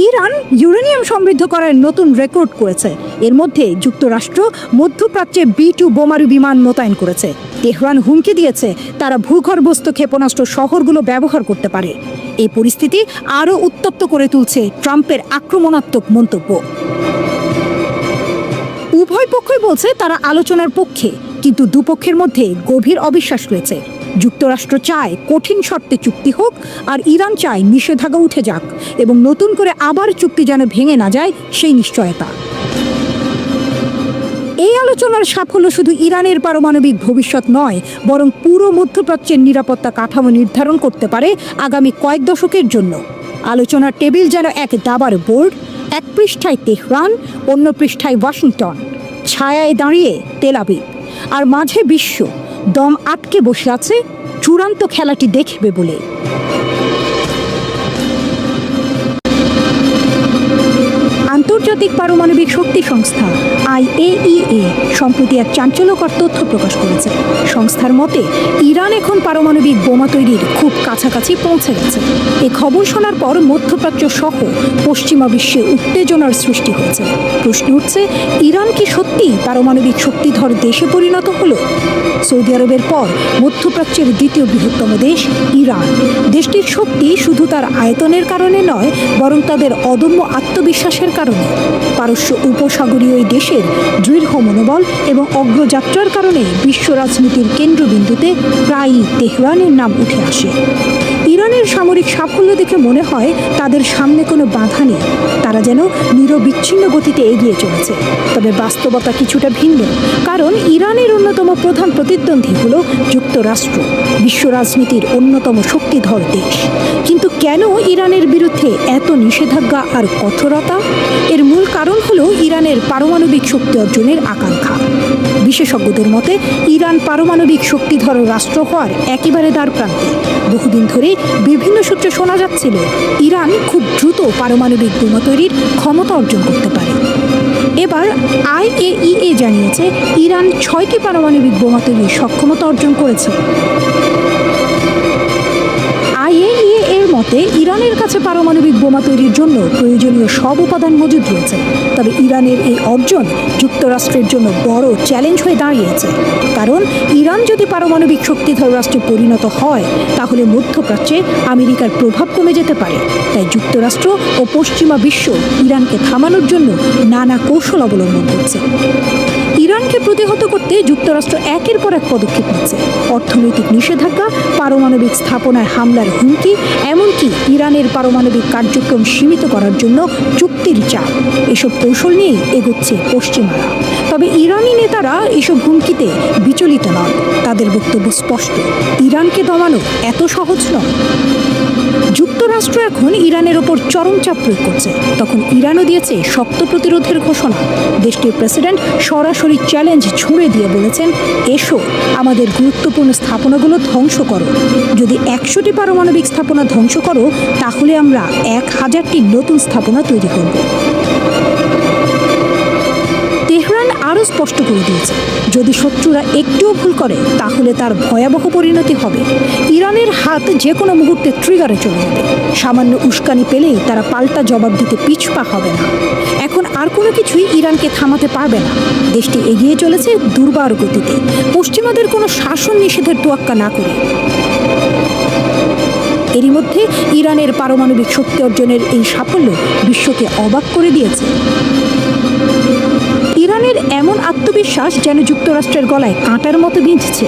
ইরান ইউরেনিয়াম সমৃদ্ধ করার নতুন রেকর্ড করেছে। এর মধ্যে যুক্তরাষ্ট্র মধ্যপ্রাচ্যে B-2 বোমারু বিমান মোতায়েন করেছে। তেহরান হুমকি দিয়েছে তারা ভূগর্ভস্থ ক্ষেপণাস্ত্র শহরগুলো ব্যবহার করতে পারে। এই পরিস্থিতি আরও উত্তপ্ত করে তুলছে ট্রাম্পের আক্রমণাত্মক মন্তব্য। উভয় পক্ষই বলছে তারা আলোচনার পক্ষে, কিন্তু দুপক্ষের মধ্যে গভীর অবিশ্বাস রয়েছে। যুক্তরাষ্ট্র চায় কঠিন শর্তে চুক্তি হোক, আর ইরান চায় নিষেধাজ্ঞা উঠে যাক এবং নতুন করে আবার চুক্তি যেন ভেঙে না যায় সেই নিশ্চয়তা। এই আলোচনার সাফল্য শুধু ইরানের পারমাণবিক ভবিষ্যৎ নয়, বরং পুরো মধ্যপ্রাচ্যের নিরাপত্তা কাঠামো নির্ধারণ করতে পারে আগামী কয়েক দশকের জন্য। আলোচনার টেবিল যেন এক দাবার বোর্ড, এক পৃষ্ঠায় তেহরান, অন্য পৃষ্ঠায় ওয়াশিংটন, ছায়ায় দাঁড়িয়ে তেল আবিব, আর মাঝে বিশ্ব দম আটকে বসে আছে চূড়ান্ত খেলাটি দেখবে বলে। আন্তর্জাতিক পারমাণবিক শক্তি সংস্থা IAEA সম্প্রতি এক চাঞ্চল্যকর তথ্য প্রকাশ করেছে। সংস্থার মতে ইরান এখন পারমাণবিক বোমা তৈরির খুব কাছাকাছি পৌঁছে গেছে। এ খবর শোনার পর মধ্যপ্রাচ্য সহ পশ্চিমা বিশ্বে উত্তেজনার সৃষ্টি হয়েছে। প্রশ্ন উঠছে, ইরান কি সত্যি পারমাণবিক শক্তিধর দেশে পরিণত হলো? সৌদি আরবের পর মধ্যপ্রাচ্যের দ্বিতীয় বৃহত্তম দেশ ইরান। দেশটির শক্তি শুধু তার আয়তনের কারণে নয়, বরং তাদের অদম্য আত্মবিশ্বাসের কারণে। পারস্য উপসাগরীয় এই দেশের দৃঢ় মনোবল এবং অগ্রযাত্রার কারণে বিশ্ব রাজনীতির কেন্দ্রবিন্দুতে প্রায়ই তেহরানের নাম উঠে আসে। ইরানের সামরিক সাফল্য দেখে মনে হয় তাদের সামনে কোনো বাধা নেই, তারা যেন নিরবিচ্ছিন্ন গতিতে এগিয়ে চলেছে। তবে বাস্তবতা কিছুটা ভিন্ন, কারণ ইরানের অন্যতম প্রধান প্রতিদ্বন্দ্বী হল যুক্তরাষ্ট্র, বিশ্ব রাজনীতির অন্যতম শক্তিধর দেশ। কিন্তু কেন ইরানের বিরুদ্ধে এত নিষেধাজ্ঞা আর কঠোরতা? এর মূল কারণ হলো ইরানের পারমাণবিক শক্তি অর্জনের আকাঙ্ক্ষা। বিশেষজ্ঞদের মতে ইরান পারমাণবিক শক্তিধর রাষ্ট্র হওয়ার একেবারে দ্বারপ্রান্তে। বহুদিন ধরে বিভিন্ন সূত্রে শোনা যাচ্ছিল ইরান খুব দ্রুত পারমাণবিক বোমা তৈরির ক্ষমতা অর্জন করতে পারে। এবার IAEA জানিয়েছে ইরান 6টি পারমাণবিক বোমা তৈরির সক্ষমতা অর্জন করেছে। IAEA এর মতে ইরানের কাছে পারমাণবিক বোমা তৈরির জন্য প্রয়োজনীয় সব উপাদান মজুদ রয়েছে। তবে ইরানের এই অর্জন যুক্তরাষ্ট্রের জন্য বড় চ্যালেঞ্জ হয়ে দাঁড়িয়েছে, কারণ ইরান যদি পারমাণবিক শক্তিধর রাষ্ট্রে পরিণত হয় তাহলে মধ্যপ্রাচ্যে আমেরিকার প্রভাব কমে যেতে পারে। তাই যুক্তরাষ্ট্র ও পশ্চিমা বিশ্ব ইরানকে থামানোর জন্য নানা কৌশল অবলম্বন করছে। ইরানকে প্রতিহত করতে যুক্তরাষ্ট্র একের পর এক পদক্ষেপ নিচ্ছে। অর্থনৈতিক নিষেধাজ্ঞা, পারমাণবিক স্থাপনায় হামলার হুমকি, এমনকি ইরানের পারমাণবিক কার্যক্রম সীমিত করার জন্য চুক্তির চাপ, এসব কৌশল নিয়েই এগোচ্ছে পশ্চিমারা। তবে ইরানি নেতারা এসব হুমকিতে বিচলিত নন। তাদের বক্তব্য স্পষ্ট, ইরানকে দমানো এত সহজ নয়। যুক্তরাষ্ট্র এখন ইরানের ওপর চরম চাপ প্রয়োগ করছে, তখন ইরানও দিয়েছে শক্ত প্রতিরোধের ঘোষণা। দেশটির প্রেসিডেন্ট সরাসরি চ্যালেঞ্জ ছুড়ে দিয়ে বলেছেন, এসো আমাদের গুরুত্বপূর্ণ স্থাপনাগুলো ধ্বংস করো। যদি 100টি পারমাণবিক স্থাপনা ধ্বংস করো তাহলে আমরা 1000টি নতুন স্থাপনা তৈরি করব। তেহরান আরও স্পষ্ট করে দিয়েছে, যদি শত্রুরা একটুও ভুল করে তাহলে তার ভয়াবহ পরিণতি হবে। ইরানের হাত যে কোনো মুহূর্তে ট্রিগারে চলে যাবে। সামান্য উস্কানি পেলেই তারা পাল্টা জবাব দিতে পিছপা হবে না। এখন আর কোনো কিছুই ইরানকে থামাতে পারবে না। দেশটি এগিয়ে চলেছে দুর্বার গতিতে, পশ্চিমাদের কোনো শাসন নিষেধের তোয়াক্কা না করে। এরই মধ্যে ইরানের পারমাণবিক শক্তি অর্জনের এই সাফল্য বিশ্বকে অবাক করে দিয়েছে। ইরানের এমন আত্মবিশ্বাস যেন যুক্তরাষ্ট্রের গলায় কাঁটার মতো বিঁধছে।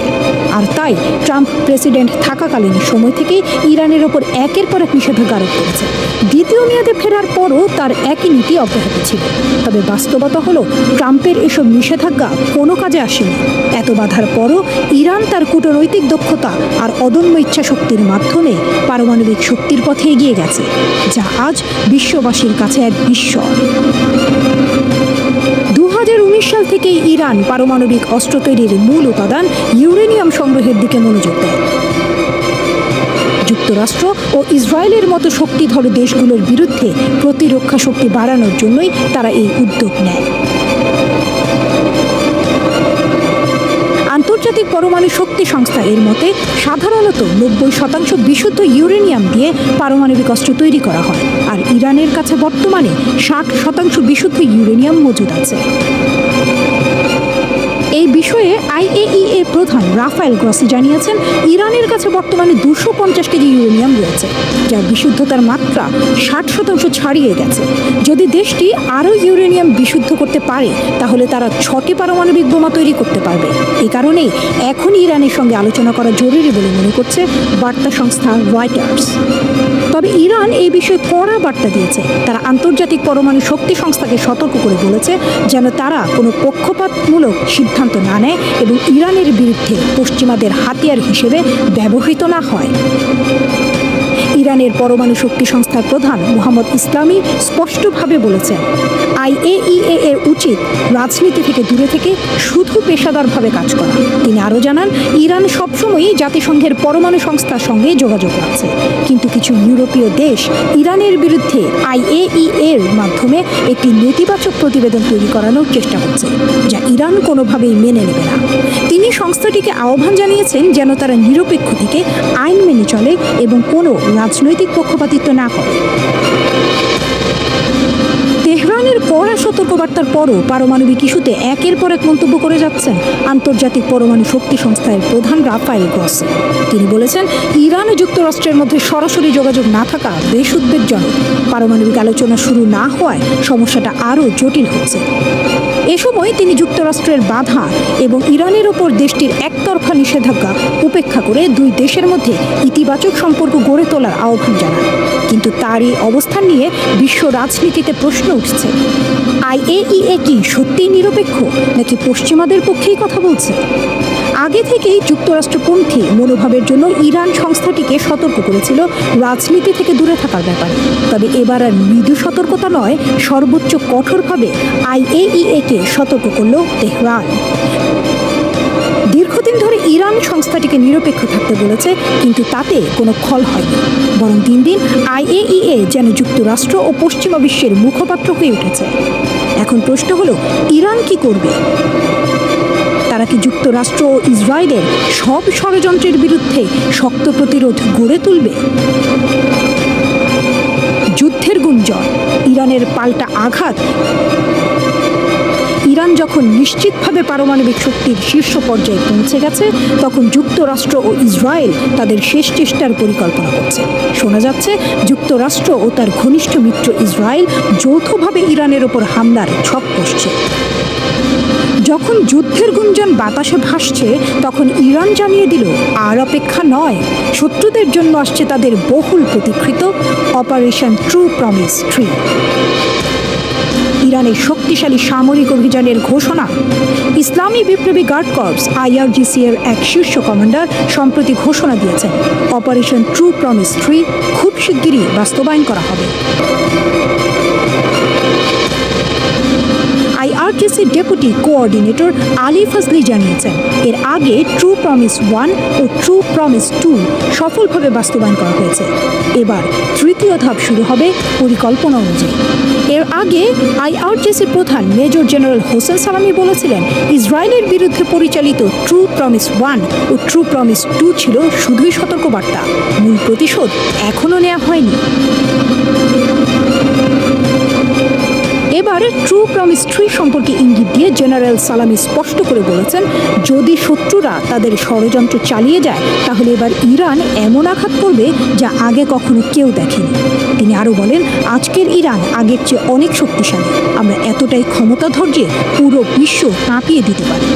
আর তাই ট্রাম্প প্রেসিডেন্ট থাকাকালীন সময় থেকে ইরানের ওপর একের পর এক নিষেধাজ্ঞা আরোপ করেছে। দ্বিতীয় মেয়াদে ফেরার পরও তার একই নীতি অব্যাহত ছিল। তবে বাস্তবতা হলো ট্রাম্পের এসব নিষেধাজ্ঞা কোনো কাজে আসেনি। এত বাধার পরও ইরান তার কূটনৈতিক দক্ষতা আর অদম্য ইচ্ছাশক্তির মাধ্যমে পারমাণবিক শক্তির পথে এগিয়ে গেছে, যা আজ বিশ্ববাসীর কাছে এক বিস্ময়। 2019 সাল থেকেই ইরান পারমাণবিক অস্ত্র তৈরির মূল উপাদান ইউরেনিয়াম সংগ্রহের দিকে মনোযোগ দেয়। যুক্তরাষ্ট্র ও ইসরায়েলের মতো শক্তিধর দেশগুলোর বিরুদ্ধে প্রতিরক্ষা শক্তি বাড়ানোর জন্যই তারা এই উদ্যোগ নেয়। আন্তর্জাতিক পরমাণু শক্তি সংস্থা এর মতে সাধারণত 90% বিশুদ্ধ ইউরেনিয়াম দিয়ে পারমাণবিক অস্ত্র তৈরি করা হয়, আর ইরানের কাছে বর্তমানে 60% বিশুদ্ধ ইউরেনিয়াম মজুদ আছে। এই বিষয়ে IAEA প্রধান রাফায়েল গ্রসি জানিয়েছেন, ইরানের কাছে বর্তমানে 250 কেজি ইউরেনিয়াম রয়েছে, যার বিশুদ্ধতার মাত্রা 60% ছাড়িয়ে গেছে। যদি দেশটি আরও ইউরেনিয়াম বিশুদ্ধ করতে পারে তাহলে তারা 6টি পারমাণবিক বোমা তৈরি করতে পারবে। এ কারণেই এখন ইরানের সঙ্গে আলোচনা করা জরুরি বলে মনে করছে বার্তা সংস্থা রয়টার্স। তবে ইরান এই বিষয়ে কড়া বার্তা দিয়েছে। তারা আন্তর্জাতিক পরমাণু শক্তি সংস্থাকে সতর্ক করে বলেছে যেন তারা কোনো পক্ষপাতমূলক সিদ্ধান্ত না নেয় এবং ইরানের বিরুদ্ধে পশ্চিমাদের হাতিয়ার হিসেবে ব্যবহৃত না হয়। ইরানের পরমাণু শক্তি সংস্থার প্রধান মোহাম্মদ ইসলামী স্পষ্টভাবে বলেছেন, IAEA এর উচিত রাজনীতি থেকে দূরে থেকে শুধু পেশাদারভাবে কাজ করা। তিনি আরও জানান, ইরান সবসময়ই জাতিসংঘের পরমাণু সংস্থার সঙ্গে যোগাযোগ রাখছে, কিন্তু কিছু ইউরোপীয় দেশ ইরানের বিরুদ্ধে IAEA এর মাধ্যমে একটি নেতিবাচক প্রতিবেদন তৈরি করানোর চেষ্টা করছে, যা ইরান কোনোভাবেই মেনে নেবে না। তিনি সংস্থাটিকে আহ্বান জানিয়েছেন যেন তারা নিরপেক্ষ থেকে আইন মেনে চলে এবং কোনো রাজনৈতিক পক্ষপাতিত্ব না করে। তেহরানের কড়া সতর্কবার্তার পরও পারমাণবিক ইস্যুতে একের পর এক মন্তব্য করে যাচ্ছেন আন্তর্জাতিক পরমাণু শক্তি সংস্থার প্রধান রাফায়েল গ্রসি। তিনি বলেছেন, ইরান ও যুক্তরাষ্ট্রের মধ্যে সরাসরি যোগাযোগ না থাকা বেশ উদ্বেগজনক। পারমাণবিক আলোচনা শুরু না হওয়ায় সমস্যাটা আরও জটিল হচ্ছে। এ সময় তিনি যুক্তরাষ্ট্রের বাধা এবং ইরানের ওপর দেশটির একতরফা নিষেধাজ্ঞা উপেক্ষা করে দুই দেশের মধ্যে ইতিবাচক সম্পর্ক গড়ে তোলার আহ্বান জানান। কিন্তু তার এই অবস্থান নিয়ে বিশ্ব রাজনীতিতে প্রশ্ন উঠছে, IAEA কি সত্যিই নিরপেক্ষ নাকি পশ্চিমাদের পক্ষেই কথা বলছে? আগে থেকেই যুক্তরাষ্ট্রপন্থী মনোভাবের জন্য ইরান সংস্থাটিকে সতর্ক করেছিল রাজনীতি থেকে দূরে থাকার ব্যাপারে। তবে এবার আর মৃদু সতর্কতা নয়, সর্বোচ্চ কঠোরভাবে IAEA কে সতর্ক করল তেহরান। দীর্ঘদিন ধরে ইরান সংস্থাটিকে নিরপেক্ষ থাকতে বলেছে, কিন্তু তাতে কোনো ফল হয়নি। বরং দিন দিন IAEA যেন যুক্তরাষ্ট্র ও পশ্চিমা বিশ্বের মুখপাত্র হয়ে উঠেছে। এখন প্রশ্ন হলো, ইরান কি করবে? তারা কি যুক্তরাষ্ট্র ও ইসরায়েলের সব ষড়যন্ত্রের বিরুদ্ধে শক্ত প্রতিরোধ গড়ে তুলবে? যুদ্ধের গুঞ্জন, ইরানের পাল্টা আঘাত। ইরান যখন নিশ্চিতভাবে পারমাণবিক শক্তির শীর্ষ পর্যায়ে পৌঁছে গেছে, তখন যুক্তরাষ্ট্র ও ইসরায়েল তাদের শেষ চেষ্টার পরিকল্পনা করছে। শোনা যাচ্ছে, যুক্তরাষ্ট্র ও তার ঘনিষ্ঠ মিত্র ইসরায়েল যৌথভাবে ইরানের ওপর হামলার ছক কষছে। যখন যুদ্ধের গুঞ্জন বাতাসে ভাসছে, তখন ইরান জানিয়ে দিল, আর অপেক্ষা নয়, শত্রুদের জন্য আসছে তাদের বহুল প্রতীক্ষিত অপারেশন ট্রু প্রমিস 3। ইরানের শক্তিশালী সামরিক অভিযানের ঘোষণা। ইসলামী বিপ্লবী গার্ড কর্পস IRGC এর এক শীর্ষ কমান্ডার সম্প্রতি ঘোষণা দিয়েছেন, অপারেশন ট্রু প্রমিস 3 খুব শিগগিরই বাস্তবায়ন করা হবে। IRGC ডেপুটি কোঅর্ডিনেটর আলী ফজলি জানিয়েছেন, এর আগে ট্রু প্রমিস 1 ও ট্রু প্রমিস 2 সফলভাবে বাস্তবায়ন করা হয়েছে। এবার তৃতীয় ধাপ শুরু হবে পরিকল্পনা অনুযায়ী। এর আগে IRGC প্রধান মেজর জেনারেল হোসেন সালামি বলেছিলেন, ইসরায়েলের বিরুদ্ধে পরিচালিত ট্রু প্রমিস 1 ও ট্রু প্রমিস 2 ছিল শুধুই সতর্কবার্তা, মূল প্রতিশোধ এখনও নেওয়া হয়নি। এবারে ট্রু প্রমিস 3 সম্পর্কে ইঙ্গিত দিয়ে জেনারেল সালামি স্পষ্ট করে বলেছেন, যদি শত্রুরা তাদের ষড়যন্ত্র চালিয়ে যায়, তাহলে এবার ইরান এমন আঘাত করবে যা আগে কখনো কেউ দেখেনি। তিনি আরও বলেন, আজকের ইরান আগের চেয়ে অনেক শক্তিশালী। আমরা এতটাই ক্ষমতাধর যে পুরো বিশ্ব কাঁপিয়ে দিতে পারি।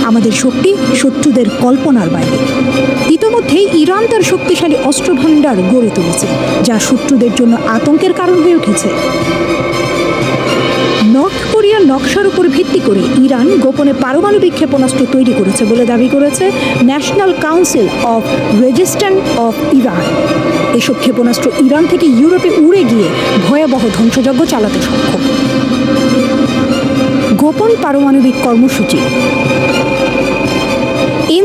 আমাদের শক্তি শত্রুদের কল্পনার বাইরে। ইতোমধ্যেই ইরান তার শক্তিশালী অস্ত্রভাণ্ডার গড়ে তুলেছে, যা শত্রুদের জন্য আতঙ্কের কারণ হয়ে উঠেছে। নর্থ কোরিয়ার নকশার উপর ভিত্তি করে ইরান গোপনে পারমাণবিক ক্ষেপণাস্ত্র তৈরি করেছে বলে দাবি করেছে national council of resistance of Iran. এসব ক্ষেপণাস্ত্র ইরান থেকে ইউরোপে উড়ে গিয়ে ভয়াবহ ধ্বংসযজ্ঞ চালাতে সক্ষম। গোপন পারমাণবিক কর্মসূচি।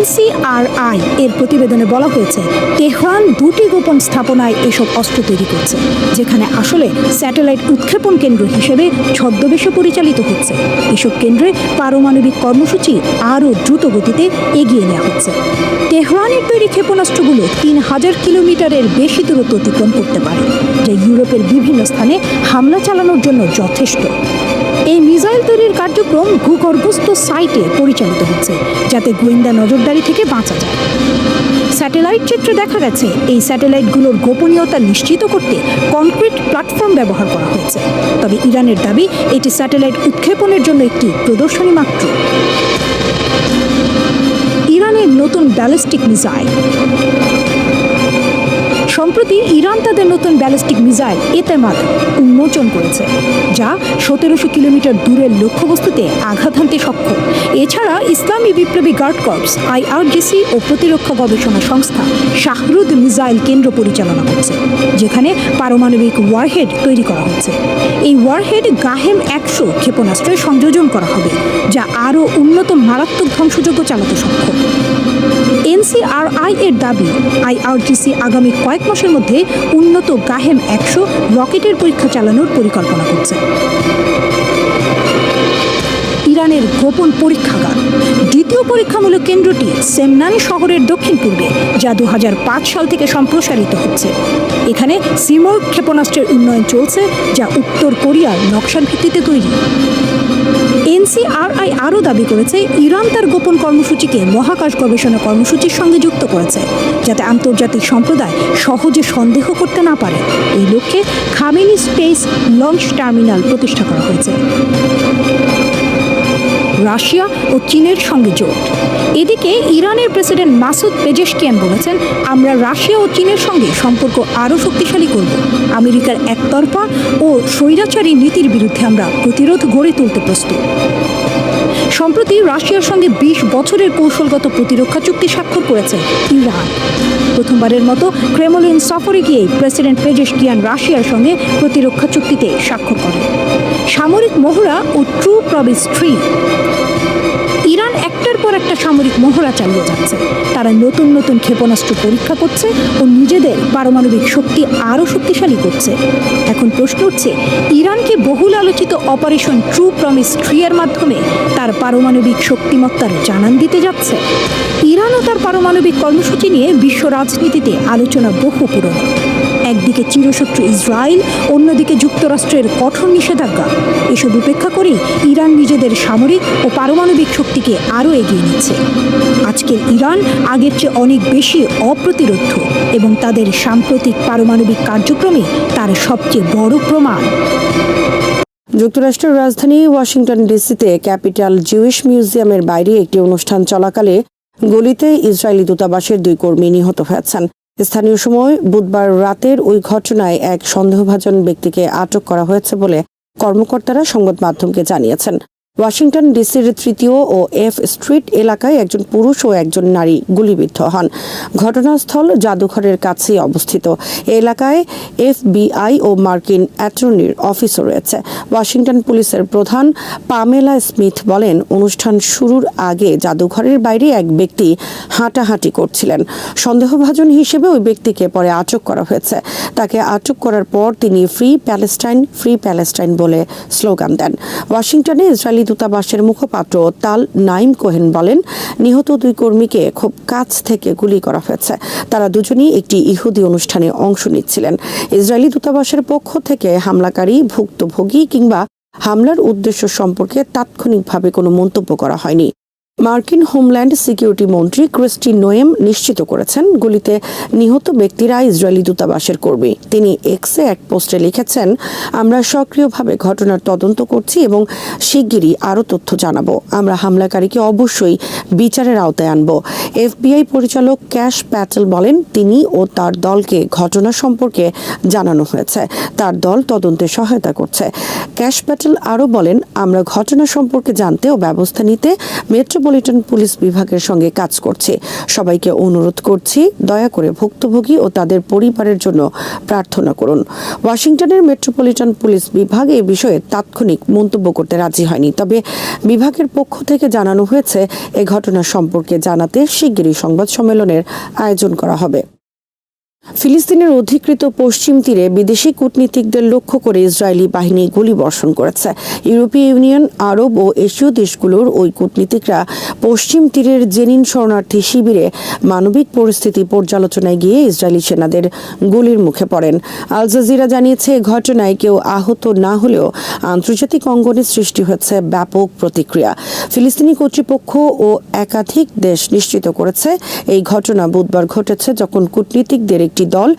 NCRI এর প্রতিবেদনে বলা হয়েছে, তেহরান 2টি গোপন স্থাপনায় এসব অস্ত্র তৈরি করছে, যেখানে আসলে স্যাটেলাইট উৎক্ষেপণ কেন্দ্র হিসেবে ছদ্মবেশে পরিচালিত হচ্ছে। এসব কেন্দ্রে পারমাণবিক কর্মসূচি আরও দ্রুত গতিতে এগিয়ে নেওয়া হচ্ছে। তেহরানের তৈরি ক্ষেপণাস্ত্রগুলো 3000 কিলোমিটারের বেশি দূরত্ব অতিক্রম করতে পারে, যা ইউরোপের বিভিন্ন স্থানে হামলা চালানোর জন্য যথেষ্ট। এই মিসাইল তৈরির কার্যক্রম ভূগর্ভস্থ সাইটে পরিচালিত হচ্ছে, যাতে গোয়েন্দা নজরদারি থেকে বাঁচা যায়। স্যাটেলাইট চিত্রে দেখা গেছে, এই স্যাটেলাইটগুলোর গোপনীয়তা নিশ্চিত করতে কনক্রিট প্ল্যাটফর্ম ব্যবহার করা হয়েছে। তবে ইরানের দাবি, এটি স্যাটেলাইট উৎক্ষেপণের জন্য একটি প্রদর্শনী মাত্র। ইরানের নতুন ব্যালিস্টিক মিসাইল। সম্প্রতি ইরান তাদের নতুন ব্যালিস্টিক মিসাইল এতেমাদ উন্মোচন করেছে, যা 1700 কিলোমিটার দূরের লক্ষ্যবস্তুতে আঘাত হানতে সক্ষম। এছাড়া ইসলামী বিপ্লবী গার্ড কর্পস IRGC ও প্রতিরক্ষা গবেষণা সংস্থা শাহরুদ মিসাইল কেন্দ্র পরিচালনা করছে, যেখানে পারমাণবিক ওয়ারহেড তৈরি করা হচ্ছে। এই ওয়ারহেড গাহেম 100 ক্ষেপণাস্ত্রে সংযোজন করা হবে, যা আরও উন্নত মারাত্মক ধ্বংসযোগ্য চালাতে সক্ষম। NCRI এর দাবি, IRGC আগামী কয়েক মাসের মধ্যে উন্নত গাহেম 100 রকেটের পরীক্ষা চালানোর পরিকল্পনা করছে। ইরানের গোপন পরীক্ষাগার। দ্বিতীয় পরীক্ষামূলক কেন্দ্রটি সেমনান শহরের দক্ষিণ পূর্বে, যা 2005 সাল থেকে সম্প্রসারিত হচ্ছে। এখানে সিমোর ক্ষেপণাস্ত্রের উন্নয়ন চলছে, যা উত্তর কোরিয়ার নকশার ভিত্তিতে তৈরি। NCRI আরও দাবি করেছে ইরান তার গোপন কর্মসূচিকে মহাকাশ গবেষণা কর্মসূচির সঙ্গে যুক্ত করেছে, যাতে আন্তর্জাতিক সম্প্রদায় সহজে সন্দেহ করতে না পারে। এই লক্ষ্যে খামেনি স্পেস লঞ্চ টার্মিনাল প্রতিষ্ঠা করা হয়েছে। রাশিয়া ও চীনের সঙ্গে জোট। এদিকে ইরানের প্রেসিডেন্ট মাসুদ পেজেশকিয়ান বলেছেন, আমরা রাশিয়া ও চীনের সঙ্গে সম্পর্ক আরও শক্তিশালী করব। আমেরিকার একতরফা ও স্বৈরাচারী নীতির বিরুদ্ধে আমরা প্রতিরোধ গড়ে তুলতে প্রস্তুত। সম্প্রতি রাশিয়ার সঙ্গে 20 বছরের কৌশলগত প্রতিরক্ষা চুক্তি স্বাক্ষর করেছে ইরান। প্রথমবারের মতো ক্রেমলিন সফরে গিয়ে প্রেসিডেন্ট পেজেশকিয়ান রাশিয়ার সঙ্গে প্রতিরক্ষা চুক্তিতে স্বাক্ষর করেন। সামরিক মহড়া ও ট্রু প্রমিস 3। ইরান একটার পর একটা সামরিক মহড়া চালিয়ে যাচ্ছে। তারা নতুন নতুন ক্ষেপণাস্ত্র পরীক্ষা করছে ও নিজেদের পারমাণবিক শক্তি আরও শক্তিশালী করছে। এখন প্রশ্ন উঠছে, ইরান কি বহুল আলোচিত অপারেশন ট্রু প্রমিস 3 এর মাধ্যমে তার পারমাণবিক শক্তিমত্তার জানান দিতে যাচ্ছে? ইরান ও তার পারমাণবিক কর্মসূচি নিয়ে বিশ্ব রাজনীতিতে আলোচনা বহু পুরনো। একদিকে চিরশত্রু ইসরায়েল, অন্যদিকে যুক্তরাষ্ট্রের কঠোর নিষেধাজ্ঞা। এসব উপেক্ষা করে ইরান নিজেদের সামরিক ও পারমাণবিক শক্তিকে আরও এগিয়ে নিচ্ছে। আজকের ইরান আগের চেয়ে অনেক বেশি অপ্রতিরোধ এবং তাদের সাম্প্রতিক পারমাণবিক কার্যক্রমে তার সবচেয়ে বড় প্রমাণ। যুক্তরাষ্ট্রের রাজধানী ওয়াশিংটন ডিসিতে ক্যাপিটাল জুইশ মিউজিয়ামের বাইরে একটি অনুষ্ঠান চলাকালে গুলিতে ইসরায়েলি দূতাবাসের 2 কর্মী নিহত হয়েছেন। স্থানীয় সময় বুধবার রাতের ওই ঘটনায় এক সন্দেহভাজন ব্যক্তিকে আটক করা হয়েছে বলে কর্মকর্তারা সংবাদ মাধ্যমকে জানিয়েছেন। ওয়াশিংটন ডিসির 3য় ও F স্ট্রিট এলাকায় একজন পুরুষ ও একজন নারী গুলিবিদ্ধ হন। ঘটনাস্থল জাদুঘরের কাছেই অবস্থিত। এই এলাকায় FBI ও মার্কিন অ্যাটর্নির অফিসও রয়েছে। ওয়াশিংটন পুলিশের প্রধান পামেলা স্মিথ বলেন, অনুষ্ঠান শুরুর আগে জাদুঘরের বাইরে এক ব্যক্তি হাঁটাহাঁটি করছিলেন। সন্দেহভাজন হিসেবে ওই ব্যক্তিকে পরে আটক করা হয়েছে। তাকে আটক করার পর তিনি ফ্রি প্যালেস্টাইন বলে স্লোগান দেন। ওয়াশিংটনে ইসরায়েলি দূতাবাসের মুখপাত্র তাল নাইম কোহেন বলেন, নিহত 2 কর্মীকে খুব কাছ থেকে গুলি করা হয়েছে। তারা দুজনই একটি ইহুদি অনুষ্ঠানে অংশ নিচ্ছিলেন। ইসরায়েলি দূতাবাসের পক্ষ থেকে হামলাকারী, ভুক্তভোগী কিংবা হামলার উদ্দেশ্য সম্পর্কে তাৎক্ষণিকভাবে কোনো মন্তব্য করা হয়নি। মার্কিন হোমল্যান্ড সিকিউরিটি মন্ত্রী ক্রিস্টি নোয়েম নিশ্চিত করেছেন, গুলিতে নিহত ব্যক্তিরা ইসরায়েলি দূতাবাসের কর্মী। তিনি এক্সে এক পোস্টে লিখেছেন, আমরা সক্রিয়ভাবে ঘটনার তদন্ত করছি এবং শিগগিরই আরও তথ্য জানাবো। আমরা হামলাকারীকে অবশ্যই বিচারের আওতায় আনব। FBI পরিচালক ক্যাশ প্যাটেল বলেন, তিনি ও তার দলকে ঘটনা সম্পর্কে জানানো হয়েছে। তার দল তদন্তে সহায়তা করছে। ক্যাশ প্যাটেল আরও বলেন, আমরা ঘটনা সম্পর্কে জানতে ও ব্যবস্থা নিতে মেট্রোপলিটন পুলিশ বিভাগের সঙ্গে কাজ করছি। সবাইকে অনুরোধ করছি, দয়া করে ভুক্তভোগী ও তাদের পরিবারের জন্য প্রার্থনা করুন। ওয়াশিংটনের মেট্রোপলিটন পুলিশ বিভাগ এই বিষয়ে তাৎক্ষণিক মন্তব্য করতে রাজি হয়নি। তবে বিভাগের পক্ষ থেকে জানানো হয়েছে, এ ঘটনা সম্পর্কে জানাতে শিগগিরই সংবাদ সম্মেলনের আয়োজন করা হবে। ফিলিস্তিনের অধিকৃত পশ্চিম তীরে বিদেশি কূটনীতিকদের লক্ষ্য করে ইসরায়েলি বাহিনী গুলিবর্ষণ করেছে। ইউরোপীয় ইউনিয়ন, আরব ও এশীয় দেশগুলোর ওই কূটনীতিকরা পশ্চিম তীরের জেনিন শরণার্থী শিবিরে মানবিক পরিস্থিতি পর্যালোচনায় গিয়ে ইসরায়েলি সেনাদের গুলির মুখে পড়েন। আল জাজিরা জানিয়েছে, ঘটনায় কেউ আহত না হলেও আন্তর্জাতিক অঙ্গনে সৃষ্টি হয়েছে ব্যাপক প্রতিক্রিয়া। ফিলিস্তিনি কর্তৃপক্ষ ও একাধিক দেশ নিশ্চিত করেছে, এই ঘটনা বুধবার ঘটেছে যখন কূটনীতিকদের একটি দল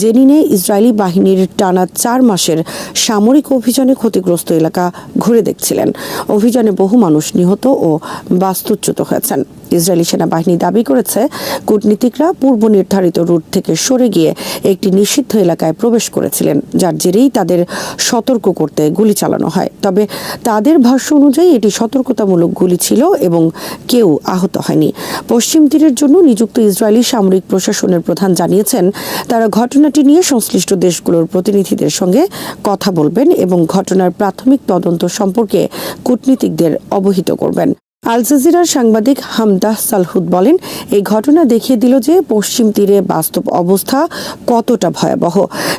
জেনিনে ইসরায়েলি বাহিনীর টানা 4 মাসের সামরিক অভিযানে ক্ষতিগ্রস্ত এলাকা ঘুরে দেখছিলেন। অভিযানে বহু মানুষ নিহত ও বাস্তুচ্যুত বাস্তুচ্যুত হয়েছেন। ইসরায়েলি সেনাবাহিনী দাবি করেছে কূটনীতিকরা পূর্ব নির্ধারিত রুট থেকে সরে গিয়ে একটি নিষিদ্ধ এলাকায় প্রবেশ করেছিলেন, যার জেরেই তাদের সতর্ক করতে গুলি চালানো হয়। তবে তাদের ভাষ্য অনুযায়ী এটি সতর্কতামূলক গুলি ছিল এবং কেউ আহত হয়নি। পশ্চিম তীরের জন্য নিযুক্ত ইসরায়েলি সামরিক প্রশাসনের প্রধান জানিয়েছেন তারা ঘটনাটি নিয়ে সংশ্লিষ্ট দেশগুলোর প্রতিনিধিদের সঙ্গে কথা বলবেন এবং ঘটনার প্রাথমিক তদন্ত সম্পর্কে কূটনীতিকদের অবহিত করবেন। আল জাজিরার সাংবাদিক হামদাহ সালহুদ বলেন, এই ঘটনা দেখিয়ে দিল যে পশ্চিম তীরে বাস্তব অবস্থা কতটা ভয়াবহ।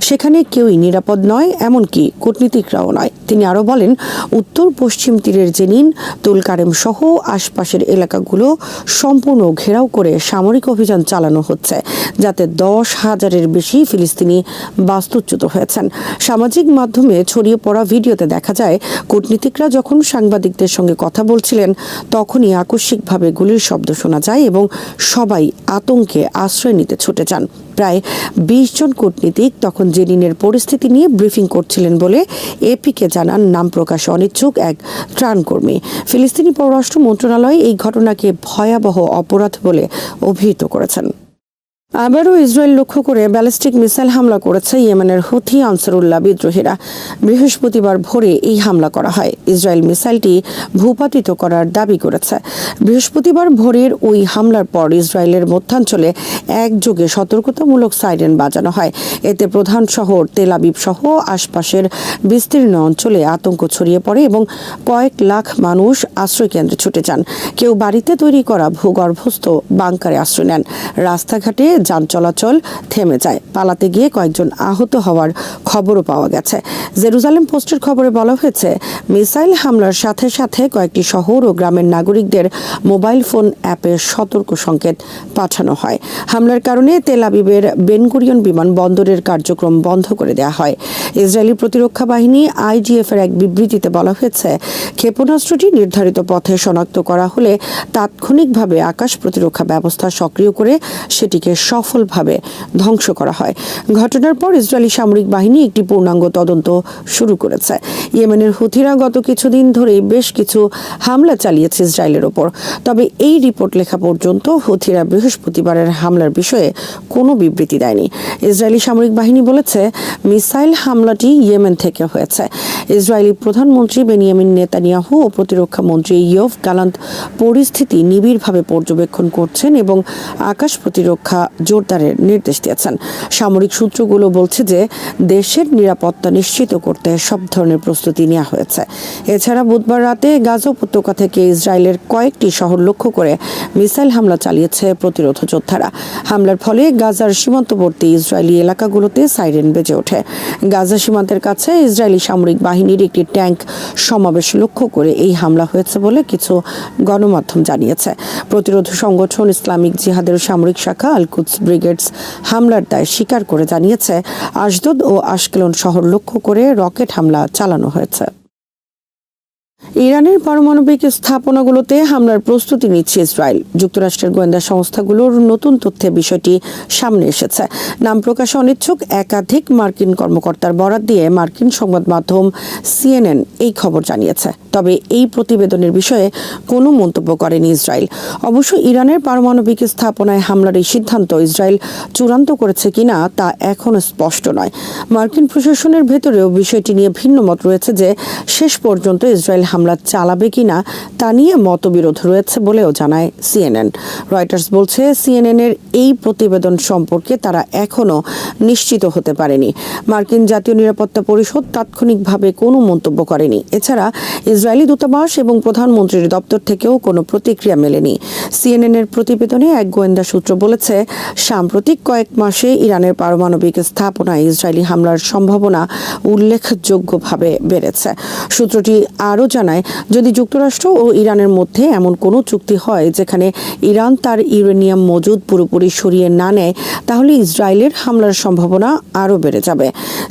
সেখানে কেউই নিরাপদ নয়, এমনকি কূটনীতিকরাও নয়। তিনি আরও বলেন, উত্তর পশ্চিম তীরের জেনিন, তুলকারেম সহ আশপাশের এলাকাগুলো সম্পূর্ণ ঘেরাও করে সামরিক অভিযান চালানো হচ্ছে, যাতে 10,000-এর বেশি ফিলিস্তিনি বাস্তুচ্যুত হয়েছেন। সামাজিক মাধ্যমে ছড়িয়ে পড়া ভিডিওতে দেখা যায় কূটনীতিকরা যখন সাংবাদিকদের সঙ্গে কথা বলছিলেন তখনই আকস্মিকভাবে গুলির শব্দ শোনা যায় এবং সবাই আতঙ্কে আশ্রয় নিতে ছুটে যান। প্রায় 20 জন কূটনীতিক তখন জেনিনের পরিস্থিতি নিয়ে ব্রিফিং করছিলেন বলে এপিকে জানান নাম প্রকাশে অনিচ্ছুক এক ত্রাণকর্মী। ফিলিস্তিনি পররাষ্ট্র মন্ত্রণালয় এই ঘটনাকে ভয়াবহ অপরাধ বলে অভিহিত করেছেন। আবারও ইসরায়েল লক্ষ্য করে ব্যালিস্টিক মিসাইল হামলা করেছে ইয়েমেনের হুথি আনসারুল্লাহ বিদ্রোহীরা। বৃহস্পতিবার ভোরে এই হামলা করা হয়। ইসরায়েল মিসাইলটি ভূপাতিত করার দাবি করেছে। বৃহস্পতিবার ভোরের ওই হামলার পর ইসরায়েলের মধ্যাঞ্চলে একযোগে সতর্কতামূলক সাইরেন বাজানো হয়। এতে প্রধান শহর তেল আবিব সহ আশপাশের বিস্তীর্ণ অঞ্চলে আতঙ্ক ছড়িয়ে পড়ে এবং কয়েক লাখ মানুষ আশ্রয়কেন্দ্রে ছুটে যান। কেউ বাড়িতে তৈরি করা ভূগর্ভস্থ বাংকারে আশ্রয় নেন। রাস্তাঘাটে যান চলাচল থেমে যায়। পালাতে গিয়ে কয়েকজন আহত হওয়ার খবরও পাওয়া গেছে। জেরুজালেম পোস্টের খবরে বলা হয়েছে, মিসাইল হামলার সাথে সাথে কয়েকটি শহর ও গ্রামের নাগরিকদের মোবাইল ফোন অ্যাপে সতর্ক সংকেত পাঠানো হয়। হামলার কারণে তেল আবিবের বেন গুরিয়ন বিমানবন্দরের কার্যক্রম বন্ধ করে দেওয়া হয়। ইসরায়েলি প্রতিরক্ষা বাহিনী IDF এর এক বিবৃতিতে বলা হয়েছে, ক্ষেপণাস্ত্রটি নির্ধারিত পথে শনাক্ত করা হলে তাৎক্ষণিকভাবে আকাশ প্রতিরক্ষা ব্যবস্থা সক্রিয় করে সেটিকে সফলভাবে ধ্বংস করা হয়। ঘটনার পর ইসরায়েলি সামরিক বাহিনী একটি পূর্ণাঙ্গ তদন্ত শুরু করেছে। ইয়েমেনের হুথিরা গত কিছুদিন ধরে বেশ কিছু হামলা চালিয়েছে ইসরায়েলের ওপর। তবে এই রিপোর্ট লেখা পর্যন্ত হুথিরা বৃহস্পতিবারের হামলার বিষয়ে কোনো বিবৃতি দেয়নি। ইসরায়েলি সামরিক বাহিনী বলেছে, মিসাইল হামলাটি ইয়েমেন থেকে হয়েছে। ইসরায়েলি প্রধানমন্ত্রী বেনিয়ামিন নেতানিয়াহু ও প্রতিরক্ষা মন্ত্রী ইয়োভ গালান্ত পরিস্থিতি নিবিড়ভাবে পর্যবেক্ষণ করছেন এবং আকাশ প্রতিরক্ষা জোরদারের নির্দেশ দিয়েছেন। সামরিক সূত্রগুলো বলছে যে দেশের নিরাপত্তা নিশ্চিত করতে সব ধরনের প্রস্তুতি নেওয়া হয়েছে। এছাড়া বুধবার রাতে গাজা উপত্যকা থেকে ইসরায়েলের কয়েকটি শহর লক্ষ্য করে মিসাইল হামলা চালিয়েছে প্রতিরোধ যোদ্ধারা। হামলার ফলে গাজার সীমান্তবর্তী ইসরায়েলি এলাকাগুলোতে সাইরেন বেজে ওঠে। গাজা সীমান্তের কাছে ইসরায়েলি সামরিক বাহিনীর একটি ট্যাঙ্ক সমাবেশ লক্ষ্য করে এই হামলা হয়েছে বলে কিছু গণমাধ্যম জানিয়েছে। প্রতিরোধ সংগঠন ইসলামিক জিহাদের সামরিক শাখা আল কুদস ব্রিগেডস হামলার দায় স্বীকার করে জানিয়েছে, আশদোদ ও আশকেলন শহর লক্ষ্য করে রকেট হামলা চালানো হয়েছে। ইরানের পারমাণবিক স্থাপনাগুলোতে হামলার প্রস্তুতি নিচ্ছে ইসরায়েল। যুক্তরাষ্ট্রের গোয়েন্দা সংস্থাগুলোর নতুন তথ্যে বিষয়টি সামনে এসেছে। নাম প্রকাশে অনিচ্ছুক একাধিক মার্কিন কর্মকর্তার বরাত দিয়ে মার্কিন সংবাদ মাধ্যম CNN এই খবর জানিয়েছে। তবে এই প্রতিবেদনের বিষয়ে কোনো মন্তব্য করেনি ইসরায়েল। অবশ্য ইরানের পারমাণবিক স্থাপনায় হামলার এই সিদ্ধান্ত ইসরায়েল চূড়ান্ত করেছে কিনা তা এখনো স্পষ্ট নয়। মার্কিন প্রশাসনের ভেতরেও বিষয়টি নিয়ে ভিন্ন মত রয়েছে যে শেষ পর্যন্ত ইসরায়েল হামলা চালাবে কিনা তা নিয়ে মতবিরোধ রয়েছে বলেও জানায় CNN। রয়টার্স বলছে, CNN এর এই প্রতিবেদন সম্পর্কে তারা এখনো নিশ্চিত হতে পারেনি। মার্কিন জাতীয় নিরাপত্তা পরিষদ তাৎক্ষণিকভাবে কোনো মন্তব্য করেনি। এছাড়া ইসরায়েলি দূতাবাস এবং প্রধানমন্ত্রীর দপ্তর থেকেও কোনো প্রতিক্রিয়া মেলেনি। CNN এর প্রতিবেদনে এক গোয়েন্দা সূত্র বলেছে, সাম্প্রতিক কয়েক মাসে ইরানের পারমাণবিক স্থাপনায় ইসরায়েলি হামলার সম্ভাবনা উল্লেখযোগ্যভাবে বেড়েছে। সূত্রটি আরও জানায়, যদি যুক্তরাষ্ট্র ও ইরানের মধ্যে এমন কোনো চুক্তি হয় যেখানে ইরান তার ইউরেনিয়াম মজুদ পুরোপুরি সরিয়ে না নেয়, তাহলে ইসরায়েলের হামলার সম্ভাবনা আরও বেড়ে যাবে।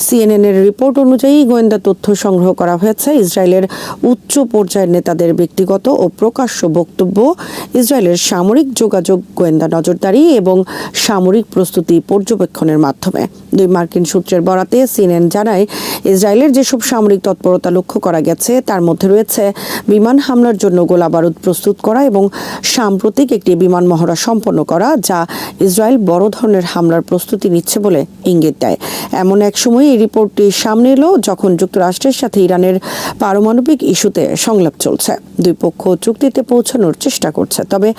CNN এর রিপোর্ট অনুযায়ী গোয়েন্দা তথ্য সংগ্রহ করা হয়েছে ইসরায়েলের উচ্চ পর্যায়ের নেতাদের ব্যক্তিগত ও প্রকাশ্য বক্তব্য, ইসরায়েলের সামরিক যোগাযোগ, গোয়েন্দা নজরদারি এবং সামরিক প্রস্তুতি পর্যবেক্ষণের মাধ্যমে। দুই মার্কিন সূত্রের বরাতে CNN জানায়, ইসরায়েলের যেসব সামরিক তৎপরতা লক্ষ্য করা গেছে তার মধ্যে রয়েছে বিমান হামলার জন্য গোলাবারুদ প্রস্তুত করা এবং সাম্প্রতিক একটি বিমান মহড়া সম্পন্ন করা, যা ইসরায়েল বড় ধরনের হামলার প্রস্তুতি নিচ্ছে বলে ইঙ্গিত দেয়। এমন এক সময় এই রিপোর্টটি সামনে এলো যখন যুক্তরাষ্ট্রের সাথে ইরানের পারমাণবিক ইস্যুতে সংলাপ চলছে। দুই পক্ষ চুক্তিতে পৌঁছানোর চেষ্টা করছে, তবে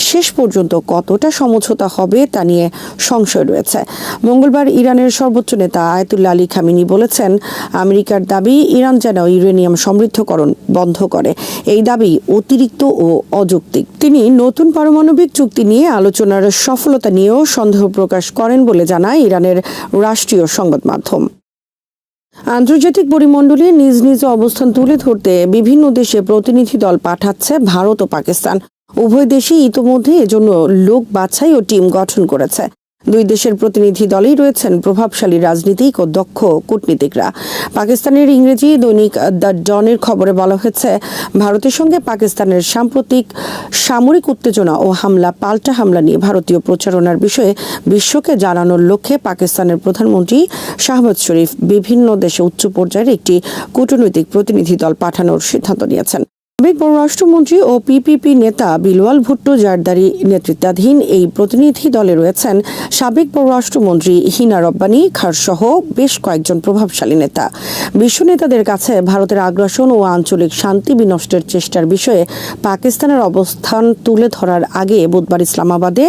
শেষ পর্যন্ত কতটা সমঝোতা হবে তা নিয়ে সংশয় রয়েছে। মঙ্গলবার ইরানের সর্বোচ্চ নেতা আয়াতুল্লাহ আলী খামেনি বলেছেন, আমেরিকার দাবি ইরান যেন ইউরেনিয়াম সমৃদ্ধকরণ বন্ধ করে। এই দাবি অতিরিক্ত ও অযৌক্তিক। তিনি নতুন পারমাণবিক চুক্তি নিয়ে আলোচনার সফলতা নিয়েও সন্দেহ প্রকাশ করেন বলে জানায় ইরানের রাষ্ট্রীয় সংবাদ মাধ্যম। আন্তর্জাতিক পরিমণ্ডলে নিজ নিজ অবস্থান তুলে ধরতে বিভিন্ন দেশে প্রতিনিধি দল পাঠাচ্ছে ভারত ও পাকিস্তান। উভয় দেশই ইতোমধ্যে এজন্য লোক বাছাই ও টিম গঠন করেছে। দুই দেশের প্রতিনিধি দলেই রয়েছেন প্রভাবশালী রাজনীতিক ও দক্ষ কূটনীতিকরা। পাকিস্তানের ইংরেজি দৈনিক দ্য ডনের খবরে বলা হয়েছে, ভারতের সঙ্গে পাকিস্তানের সাম্প্রতিক সামরিক উত্তেজনা ও পাল্টা হামলা নিয়ে ভারতীয় প্রচারণার বিষয়ে বিশ্বকে জানানোর লক্ষ্যে পাকিস্তানের প্রধানমন্ত্রী শাহবাজ শরীফ বিভিন্ন দেশে উচ্চ পর্যায়ের একটি কূটনৈতিক প্রতিনিধি দল পাঠানোর সিদ্ধান্ত নিয়েছেন। সাবেক পররাষ্ট্রমন্ত্রী ও পিপিপি নেতা বিলওয়াল ভুট্টো জারদারি নেতৃত্বাধীন এই প্রতিনিধি দলে রয়েছেন সাবেক পররাষ্ট্রমন্ত্রী হিনা রব্বানী খার সহ বেশ কয়েকজন প্রভাবশালী নেতা। বিশ্ব নেতাদের কাছে ভারতের আগ্রাসন ও আঞ্চলিক শান্তি বিনষ্টের চেষ্টার বিষয়ে পাকিস্তানের অবস্থান তুলে ধরার আগে বুধবার ইসলামাবাদে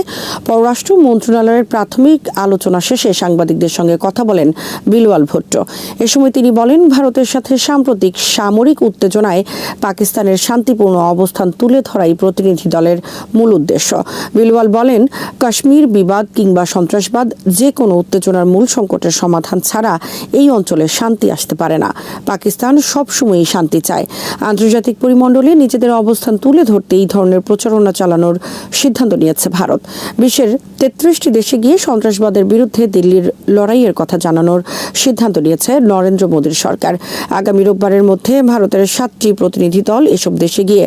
পররাষ্ট্র মন্ত্রণালয়ের প্রাথমিক আলোচনা শেষে সাংবাদিকদের সঙ্গে কথা বলেন বিলওয়াল ভুট্টো। এ সময় তিনি বলেন, ভারতের সাথে সাম্প্রতিক সামরিক উত্তেজনায় পাকিস্তানের শান্তিপূর্ণ অবস্থান তুলে ধরাই প্রতিনিধি দলের মূল উদ্দেশ্য। বিলওয়াল বলেন, কাশ্মীর বিবাদ কিংবা সন্ত্রাসবাদ যে কোনো উত্তেজনার মূল সংকটের সমাধান ছাড়া এই অঞ্চলে শান্তি আসতে পারে না। পাকিস্তান সবসময়ই শান্তি চায়। আন্তর্জাতিক পরিমণ্ডলে নিজেদের অবস্থান তুলে ধরতে এই ধরনের প্রচারণা চালানোর সিদ্ধান্ত নিয়েছে ভারত। বিশ্বের 33টি দেশে গিয়ে সন্ত্রাসবাদের বিরুদ্ধে দিল্লির লড়াইয়ের কথা জানানোর সিদ্ধান্ত নিয়েছে নরেন্দ্র মোদীর সরকার। আগামী রোববারের মধ্যে ভারতের 7টি প্রতিনিধি দল এসব দেশে গিয়ে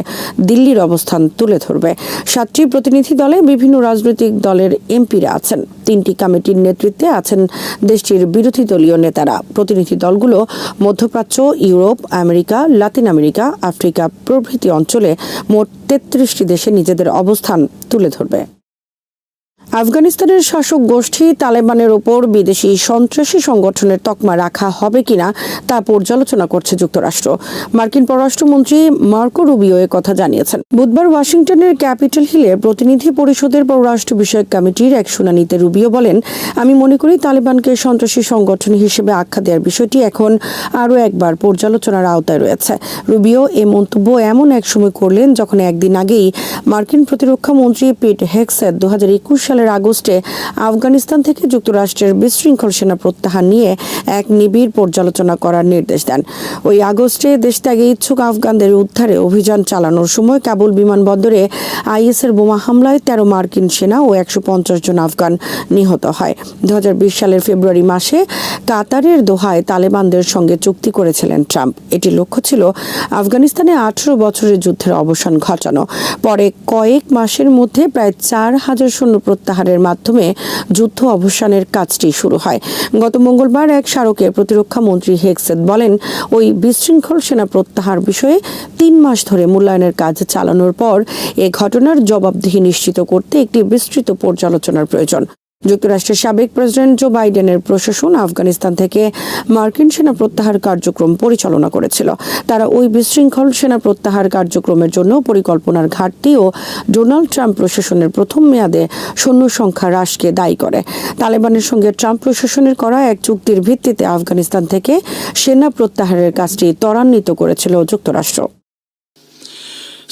দিল্লির অবস্থান তুলে ধরবে। 7টি প্রতিনিধি দলে বিভিন্ন রাজনৈতিক দলের এমপিরা আছেন। 3টি কমিটির নেতৃত্বে আছেন দেশটির বিরোধী দলীয় নেতারা। প্রতিনিধি দলগুলো মধ্যপ্রাচ্য, Europe, America, Latin America, Africa প্রভৃতি অঞ্চলে মোট 33টি দেশে নিজেদের অবস্থান তুলে ধরবে। আফগানিস্তানের শাসক গোষ্ঠী তালেবানের ওপর বিদেশি সন্ত্রাসী সংগঠনের তকমা রাখা হবে কিনা তা পর্যালোচনা করছে যুক্তরাষ্ট্র। মার্কিন পররাষ্ট্রমন্ত্রী মার্কো রুবিও কথা জানিয়েছেন। বুধবার ওয়াশিংটনের ক্যাপিটল হিলে প্রতিনিধি পরিষদের পররাষ্ট্র বিষয়ক কমিটির এক শুনানিতে রুবিও বলেন, আমি মনে করি তালেবানকে সন্ত্রাসী সংগঠন হিসেবে আখ্যা দেওয়ার বিষয়টি এখন আরও একবার পর্যালোচনার আওতায় রয়েছে। রুবিও এ মন্তব্য এমন এক সময় করলেন যখন একদিন আগেই মার্কিন প্রতিরক্ষা মন্ত্রী পিট হেগসেট 2021 সালের আগস্টে আফগানিস্তান থেকে যুক্তরাষ্ট্রের বিশৃঙ্খল সেনা প্রত্যাহার নিয়ে এক নিবিড় পর্যালোচনা করার নির্দেশ দেন। ওই আগস্টে দেশ ত্যাগে ইচ্ছুক আফগানদের উদ্ধারে অভিযান চালানোর সময় কাবুল বিমানবন্দরে আইএসের বোমা হামলায় 13 মার্কিন সেনা ও 150 জন আফগান নিহত হয়। 2020 সালের ফেব্রুয়ারি মাসে কাতারের দোহায় তালেবানদের সঙ্গে চুক্তি করেছিলেন ট্রাম্প। এটির লক্ষ্য ছিল আফগানিস্তানে 18 বছরের যুদ্ধের অবসান ঘটানো। পরে কয়েক মাসের মধ্যে প্রায় 4000 সৈন্য প্রত্যাহারের মাধ্যমে যুদ্ধ অবসানের কাজটি শুরু হয়। গত মঙ্গলবার এক স্মারকে প্রতিরক্ষা মন্ত্রী হেগসেট বলেন, ওই বিশৃঙ্খল সেনা প্রত্যাহার বিষয়ে 3 মাস ধরে মূল্যায়নের কাজ চালানোর পর এ ঘটনার জবাবদিহি নিশ্চিত করতে একটি বিস্তৃত পর্যালোচনার প্রয়োজন। যুক্তরাষ্ট্রের সাবেক প্রেসিডেন্ট জো বাইডেনের প্রশাসন আফগানিস্তান থেকে মার্কিন সেনা প্রত্যাহার কার্যক্রম পরিচালনা করেছিল। তারা ওই বিশৃঙ্খল সেনা প্রত্যাহার কার্যক্রমের জন্য পরিকল্পনার ঘাটতি ও ডোনাল্ড ট্রাম্প প্রশাসনের প্রথম মেয়াদে সৈন্য সংখ্যা হ্রাসকে দায়ী করে। তালেবানের সঙ্গে ট্রাম্প প্রশাসনের করা এক চুক্তির ভিত্তিতে আফগানিস্তান থেকে সেনা প্রত্যাহারের কাজটি ত্বরান্বিত করেছিল যুক্তরাষ্ট্র।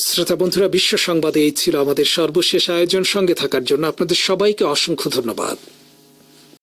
শ্রোতা বন্ধুরা, বিশ্ব সংবাদে এই ছিল আমাদের সর্বশেষ আয়োজন। সঙ্গে থাকার জন্য আপনাদের সবাইকে অসংখ্য ধন্যবাদ।